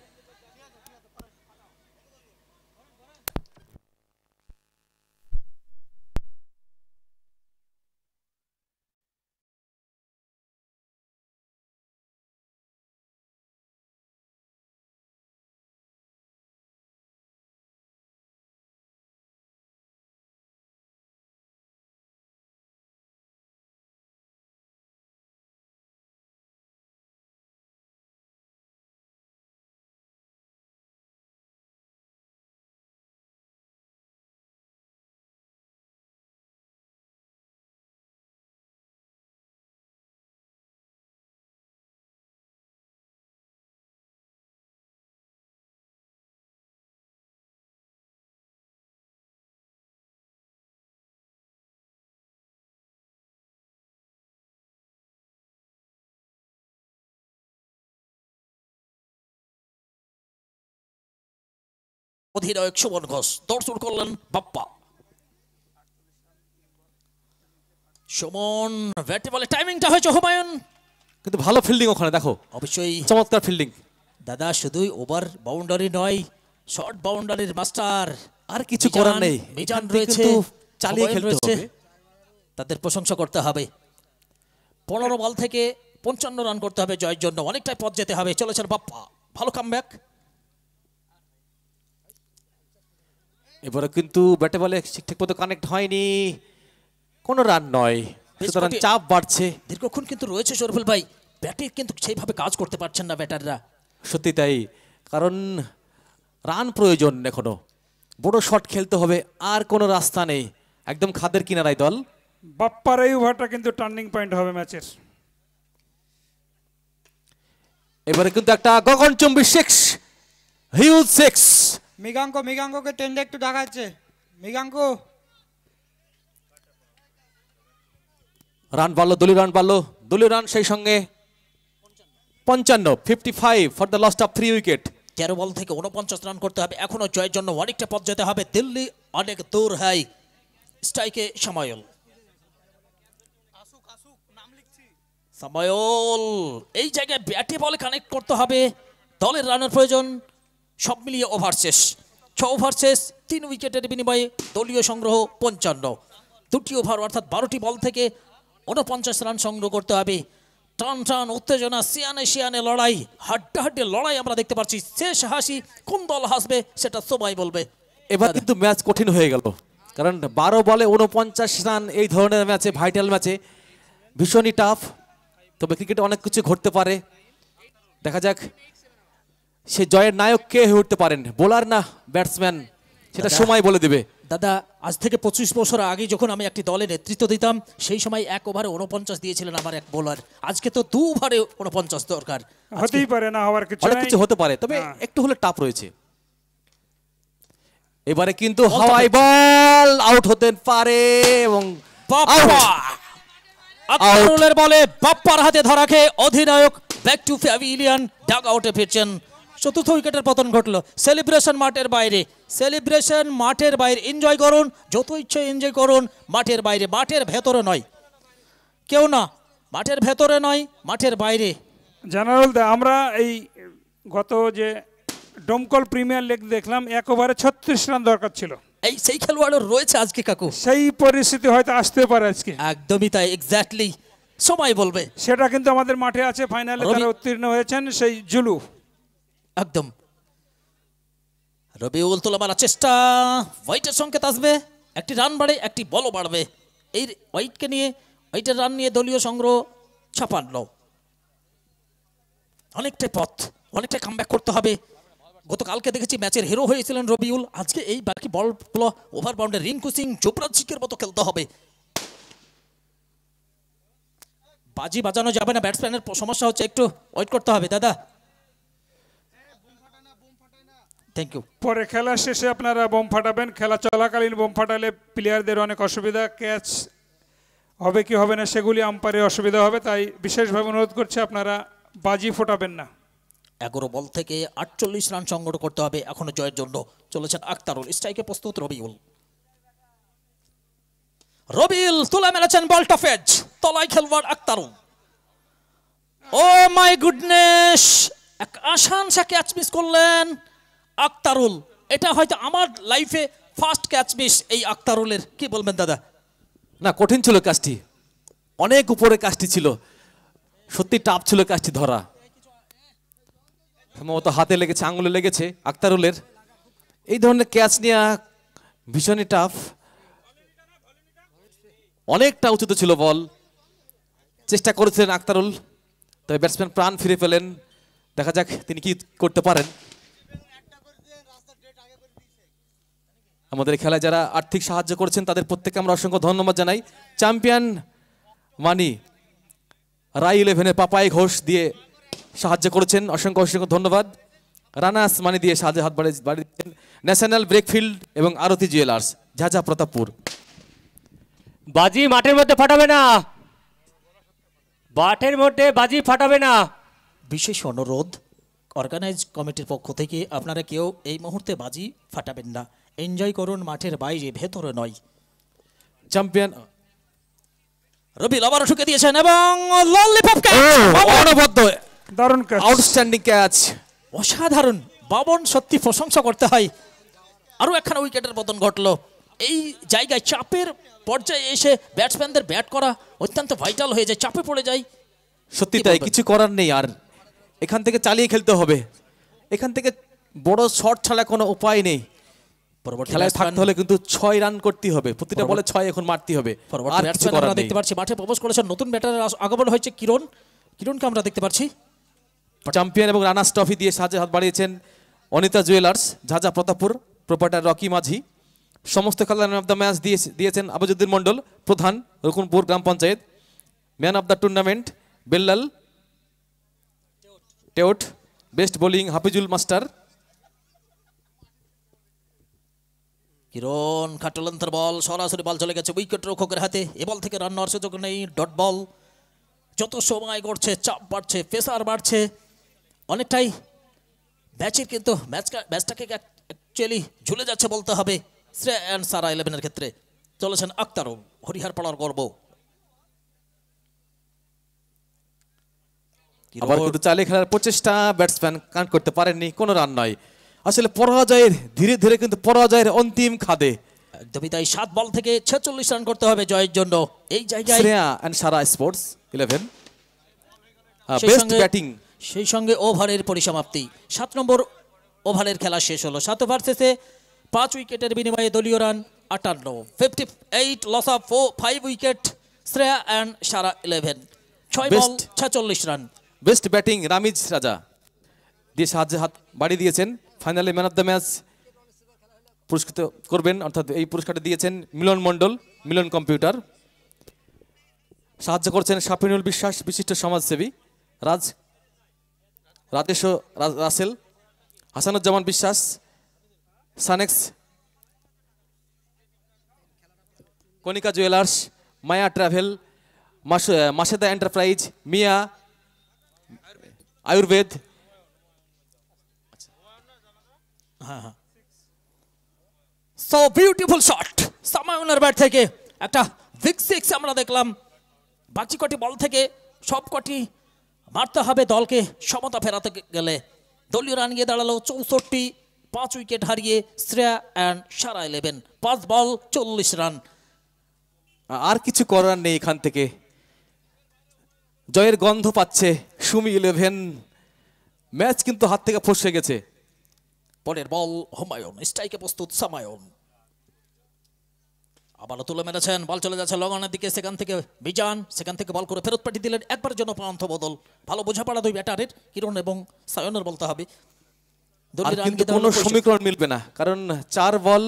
অধিনায়ক সুমন ঘোষ দর্শন করলেন বাপ্পা। সুমন ব্যাটে বলে টাইমিংটা হয়েছে হুমায়ুন, কিন্তু ভালো ফিল্ডিং ওখানে দেখো, অবশ্যই চমৎকার ফিল্ডিং। দাদা শুধুই ওভার বাউন্ডারি নয়, শর্ট বাউন্ডারির মাস্টার। আর কিছু করার নেই, মিজান এখান থেকে রয়েছে, কিন্তু চালিয়ে হুমায়ুন খেলতে রয়েছে, হবে। তাদের প্রশংসা করতে হবে। 15 বল থেকে 55 রান করতে হবে জয়ের জন্য, অনেকটাই পথ যেতে হবে। চলেছেন বাপ্পা, ভালো কামব্যাক। এবারে কিন্তু ব্যাটে বলে ঠিক মতো কানেক্ট হয়নি, কোনো রান নয়, সুতরাং চাপ বাড়ছে। দীর্ঘক্ষণ কিন্তু রয়েছে শরীফুল ভাই, ব্যাটে কিন্তু সেইভাবে কাজ করতে পারছেন না ব্যাটাররা। সত্যি তাই, কারণ রান প্রয়োজন, এখনো বড় শট খেলতে হবে, আর কোনো রাস্তা নেই, একদম খাদের কিনারায় দল। বাপ্পার এই ওভারটা কিন্তু টার্নিং পয়েন্ট হবে ম্যাচের। এবারে কিন্তু একটা গগনচুম্বী সিক্স, হিউজ সিক্স। মিগাঙ্কোকে টেন্ডে একটু দেখাচ্ছে। মিগাঙ্কো রান বাড়লো, দলীয় রান বাড়লো, দলীয় রান সেই সঙ্গে 55, 55 for the loss of 3 wicket. 13 ball থেকে 49 রান করতে হবে, এখনো জয়ের জন্য অনেকটা পথ যেতে হবে। দিল্লি অনেক দূর হয়। স্ট্রাইকে সামায়ল, সামায়ল এই জায়গায় ব্যাটে বলে কানেক্ট করতে হবে, দলের রানের প্রয়োজন। সব মিলিয়ে ওভার শেষ, 6 ওভার শেষ, 3 উইকেটের বিনিময়ে দলীয় সংগ্রহ 55। 2টি ওভার অর্থাৎ 12টি বল থেকে 49 রান সংগ্রহ করতে হবে। টান টান উত্তেজনা, সিয়ানে লড়াই, হাড্ডাহাড্ডি লড়াই আমরা দেখতে পাচ্ছি। শেষ হাসি, কোন দল হাসবে সেটা সবাই বলবে। এবার কিন্তু ম্যাচ কঠিন হয়ে গেল, কারণ 12 বলে 49 রান এই ধরনের ম্যাচে, ভাইটাল ম্যাচে ভীষণই টাফ। তবে ক্রিকেটে অনেক কিছু ঘটতে পারে, দেখা যাক সে জয়ের নায়ক কে হয়ে উঠতে পারেন, বোলার না ব্যাটসম্যান, সেটা সময় বলে দেবে। দাদা আজ থেকে 25 বছর আগে যখন আমি একটি দলে নেতৃত্ব দিতাম, সেই সময় 1 ওভারে 49 দিয়েছিলেন আমার এক বোলার। আজকে তো 2 ওভারে 49 দরকার। হতেই পারে না হওয়ার কিছু অনেক নাই। কিছু হতে পারে, তবে হ্যাঁ। একটু হলে টাফ রয়েছে। এবারে কিন্তু হাওয়াই বল আউট হতে পারে, এবং বাপ্পা আক্রমণের বলে বাপ্পার হাতে ধরা খেয়ে অধিনায়ক ব্যাক টু প্যাভিলিয়ন, ডাগ আউটে ফিরছেন। 4র্থ উইকেটের পতন ঘটলো। সেলিব্রেশন মাঠের বাইরে, সেলিব্রেশন মাঠের বাইরে। এনজয় করুন, যত ইচ্ছে এনজয় করুন, মাঠের বাইরে, মাঠের ভেতরে নয়। কেউ না, মাঠের ভেতরে নয়, মাঠের বাইরে। জানারুল দা, আমরা এই গত যে ডোমকল প্রিমিয়ার লিগ দেখলাম, 1 ওভারে 36 রান দরকার ছিল। এই সেই খেলোয়াড়ও রয়েছে আজকে কাকু, সেই পরিস্থিতি হয়তো আসতে পারে আজকে। একদমই তাই, এক্স্যাক্টলি, সময় বলবে। সেটা কিন্তু আমাদের মাঠে আছে, ফাইনালে রবি- তারা উত্তীর্ণ হয়েছেন, সেই জুলু। একদম রবিউল তুলে মারার চেষ্টা, হোয়াইটের সংকেত আসবে, একটি রান বাড়ে, একটি বলও বাড়বে। এই হোয়াইটকে নিয়ে, হোয়াইটের রান নিয়ে দলীয় সংগ্রহ 56। অনেকটাই পথ, অনেকটাই কামব্যাক করতে হবে। গতকালকে দেখেছি ম্যাচের হিরো হয়েছিলেন রবিউল, আজকে এই বাকি বলগুলো ওভার বাউন্ডে রিঙ্কু সিং, যুবরাজ সিংয়ের মতো খেলতে হবে। বাজি বাজানো যাবে না, ব্যাটসম্যানের সমস্যা হচ্ছে, একটু ওয়েট করতে হবে দাদা। Thank you. পরে খেলা শেষে আপনারা বোম ফাটাবেন, খেলা চলাকালীন বোম ফাটালে প্লেয়ারদের অনেক অসুবিধা, ক্যাচ হবে কি হবে না সেগুলি আম্পায়ারের অসুবিধা হবে, তাই বিশেষভাবে অনুরোধ করছি আপনারা বাজি ফোটাবেন না। 11 বল থেকে 48 রান সংগ্রহ করতে হবে এখনো জয়ের জন্য। চলেছেন আক্তারুল, স্ট্রাইকে প্রস্তুত রবিউল। রবিউল তুলে মেরেছেন বলটা ফেজ, তলায় খেলোয়াড় আক্তারুল। ও মাই গুডনেস, এক আসান সে ক্যাচ মিস করলেন আক্তারুল। এটা হয়তো আমার লাইফে ফার্স্ট ক্যাচ মিস এই আক্তারুলের, কি বলবেন দাদা? না, কঠিন ছিল কাজটি, অনেক উপরে কাজটি ছিল, সত্যি টাফ ছিল কাজটি ধরা। সম্ভবত হাতে লেগেছে, আঙুলে লেগেছে আক্তারুলের। এই ধরনের ক্যাচ নেওয়া ভীষণই টাফ। অনেকটা উঁচুতে ছিল বল, চেষ্টা করেছিলেন আক্তারুল, তবে ব্যাটসম্যান প্রাণ ফিরে পেলেন। দেখা যাক তিনি কি করতে পারেন। আমাদের খেলায় যারা আর্থিক সাহায্য করেছেন তাদের প্রত্যেককে আমরা অসংখ্য ধন্যবাদ জানাই। চ্যাম্পিয়ন মানি রাই 11-এর পাপাই ঘোষ দিয়ে সাহায্য করেছেন, অসংখ্য অসংখ্য ধন্যবাদ। রানাস মানি দিয়ে সাহায্য হাত বাড়িয়েছেন ন্যাশনাল ব্রেকফিল্ড এবং আরতি জুয়েলার্স, ঝাঝা প্রতাপপুর। বাজি মাঠের মধ্যে ফাটাবে না, মাঠের মধ্যে বাজি ফাটাবে না। বিশেষ অনুরোধ অর্গানাইজ কমিটির পক্ষ থেকে, আপনারা কেউ এই মুহূর্তে বাজি ফাটাবেন না, এনজয় করুন মাঠের বাইরে, ভেতরে নয়। চ্যাম্পিয়ন রবিউল আবারও ঠুকে দিয়েছেন এবং ললিপপ ক্যাচ, অনবদ্য দারুণ ক্যাচ, আউটস্ট্যান্ডিং ক্যাচ, অসাধারণ। বাবন সত্যি প্রশংসা করতে হয়। আরও একখানা উইকেটের পতন ঘটলো। এই জায়গায় চাপের পর্যায়ে এসে ব্যাটসম্যানদের ব্যাট করা অত্যন্ত ভাইটাল হয়ে যায়, চাপে পড়ে যায়। সত্যি তাই, কিছু করার নেই। আর এখান থেকে চালিয়ে খেলতে হবে, এখান থেকে বড় শট ছাড়া কোনো উপায় নেই। পরবর্তী খেলায় থাকতে হলে কিন্তু 6 রান করতে হবে, প্রতিটা বলে 6 এখন মারতে হবে। আর কিছু করার আমরা নেই। দেখতে পাচ্ছি মাঠে প্রবেশ করেছেন নতুন ব্যাটারের আগমন হয়েছে কিরণকে আমরা দেখতে পাচ্ছি। চ্যাম্পিয়ন এবং রানার্স ট্রফি দিয়ে সাহায্যে হাত বাড়িয়েছেন Anita jewellers, Jhajha Pratappur, proprietor Rocky মাঝি। সমস্ত খেলার ম্যান অফ দ্য ম্যাচ দিয়েছেন আবুজুদ্দিন মন্ডল, প্রধান রকুনপুর গ্রাম panchayat. Man of the tournament Bellal টেউট, best bowling Hafizul master. Kiran খাটলন্তের বল, সরাসরি বল চলে গেছে উইকেট রক্ষকের হাতে। এ বল থেকে রান নেওয়ার সুযোগ নেই, ডট বল। যত সময় করছে চাপ বাড়ছে, প্রেসার বাড়ছে অনেকটাই। ম্যাচের কিন্তু ম্যাচটাকে অ্যাকচুয়ালি ঝুলে যাচ্ছে বলতে হবে শ্রেয়া অ্যান্ড সারা 11-এর ক্ষেত্রে। চলেছেন আক্তারুল, হরিহার পাড়ার গর্ব। আবার কিন্তু চালিয়ে খেলার প্রচেষ্টা, ব্যাটসম্যান কানেক্ট করতে পারেননি, কোনো রান নয়। আসলে পরাজয়ের ধীরে ধীরে কিন্তু পরাজয়ের অন্তিম খাদে। একদমই তাই, 7 বল থেকে 46 রান করতে হবে জয়ের জন্য। এই জায়গায় শ্রেয়া অ্যান্ড সারা স্পোর্টস 11 সেই বেস্ট সঙ্গে- ব্যাটিং। সেই সঙ্গে ওভারের পরিসমাপ্তি। 7 নম্বর ওভারের খেলা শেষ হলো। 7 ওভার শেষে 5 উইকেটের বিনিময়ে দলীয় run 58, 58 loss of 5 wicket Shreya and Sara 11, 6 ball 46 run. Best batting Ramiz Raja দিয়ে সাহায্যে হাত বাড়িয়ে দিয়েছেন। ফাইনালে ম্যান অফ দ্য ম্যাচ পুরস্কৃত করবেন, অর্থাৎ এই পুরস্কারটা দিয়েছেন মিলন মণ্ডল, মিলন কম্পিউটার। সাহায্য করছেন শাফিনুল বিশ্বাস, বিশিষ্ট সমাজসেবী। Rajesh Russell, Hasanuzzaman Biswas, Sanex, Konika jewellers, Maya travel, Maseda enterprise, Miya Ayurved. So beautiful shot সামায়নের ব্যাট থেকে একটা বিগ সিক্স আমরা দেখলাম। বাকি কটি বল থেকে সব কটি মারতে হবে দলকে সমতা ফেরাতে গেলে। দলীয় রান গিয়ে দাঁড়ালো 64, 5 উইকেট হারিয়ে Shreya and Sara 11, 5 ball 40 run. আর কিছু করার নেই, এখান থেকে জয়ের গন্ধ পাচ্ছে সুমি 11। ম্যাচ কিন্তু হাত থেকে ফসে গেছে। পরের বল হুমায়ুন, স্ট্রাইকে প্রস্তুত সামায়ন। আবারও তুলে মেরেছেন, বল চলে যাচ্ছে লগনের দিকে। সেখান থেকে বিজান, সেখান থেকে বল করে ফেরত পাঠিয়ে দিলেন। একবারের জন্য প্রান্ত বদল। ভালো বোঝাপড়া দুই ব্যাটারের, কিরণ এবং সায়নের বলতে হবে। আর কিন্তু কোনো সমীকরণ মিলবে না, কারণ 4 বল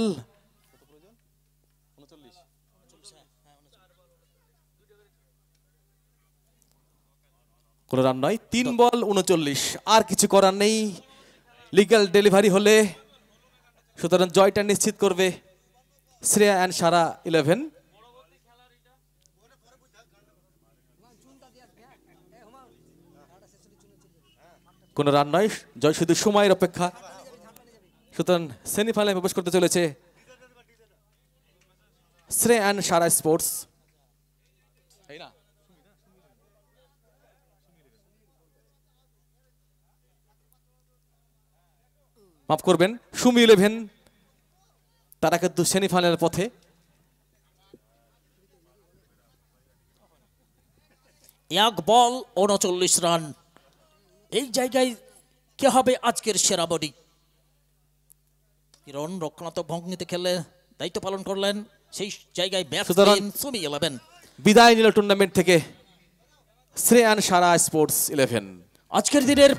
কোনো রান নয়, 3 বল 39। আর কিছু করার নেই, লিগ্যাল ডেলিভারি হলে সুতরাং জয়টা নিশ্চিত করবে শ্রেয়া অ্যান্ড সারা 11। কোনো রান নয়, জয় শুধু সময়ের অপেক্ষা। সুতরাং সেমিফাইনালে প্রবেশ করতে চলেছে শ্রেয় অ্যান্ড সারা স্পোর্টস। মাফ করবেন, সুমি 11 তারা কিন্তু সেমিফাইনালের পথে। এক বল 39 রান। এই জায়গায় কে হবে আজকের সেরা বডি? কিরণ রক্ষণাত্মক ভঙ্গিতে খেলে দায়িত্ব পালন করলেন, সেই জায়গায় ব্যাটসম্যান সুমি 11। বিদায় নিল টুর্নামেন্ট থেকে শ্রেয় অ্যান্ড সারা স্পোর্টস 11। আজকের দিনের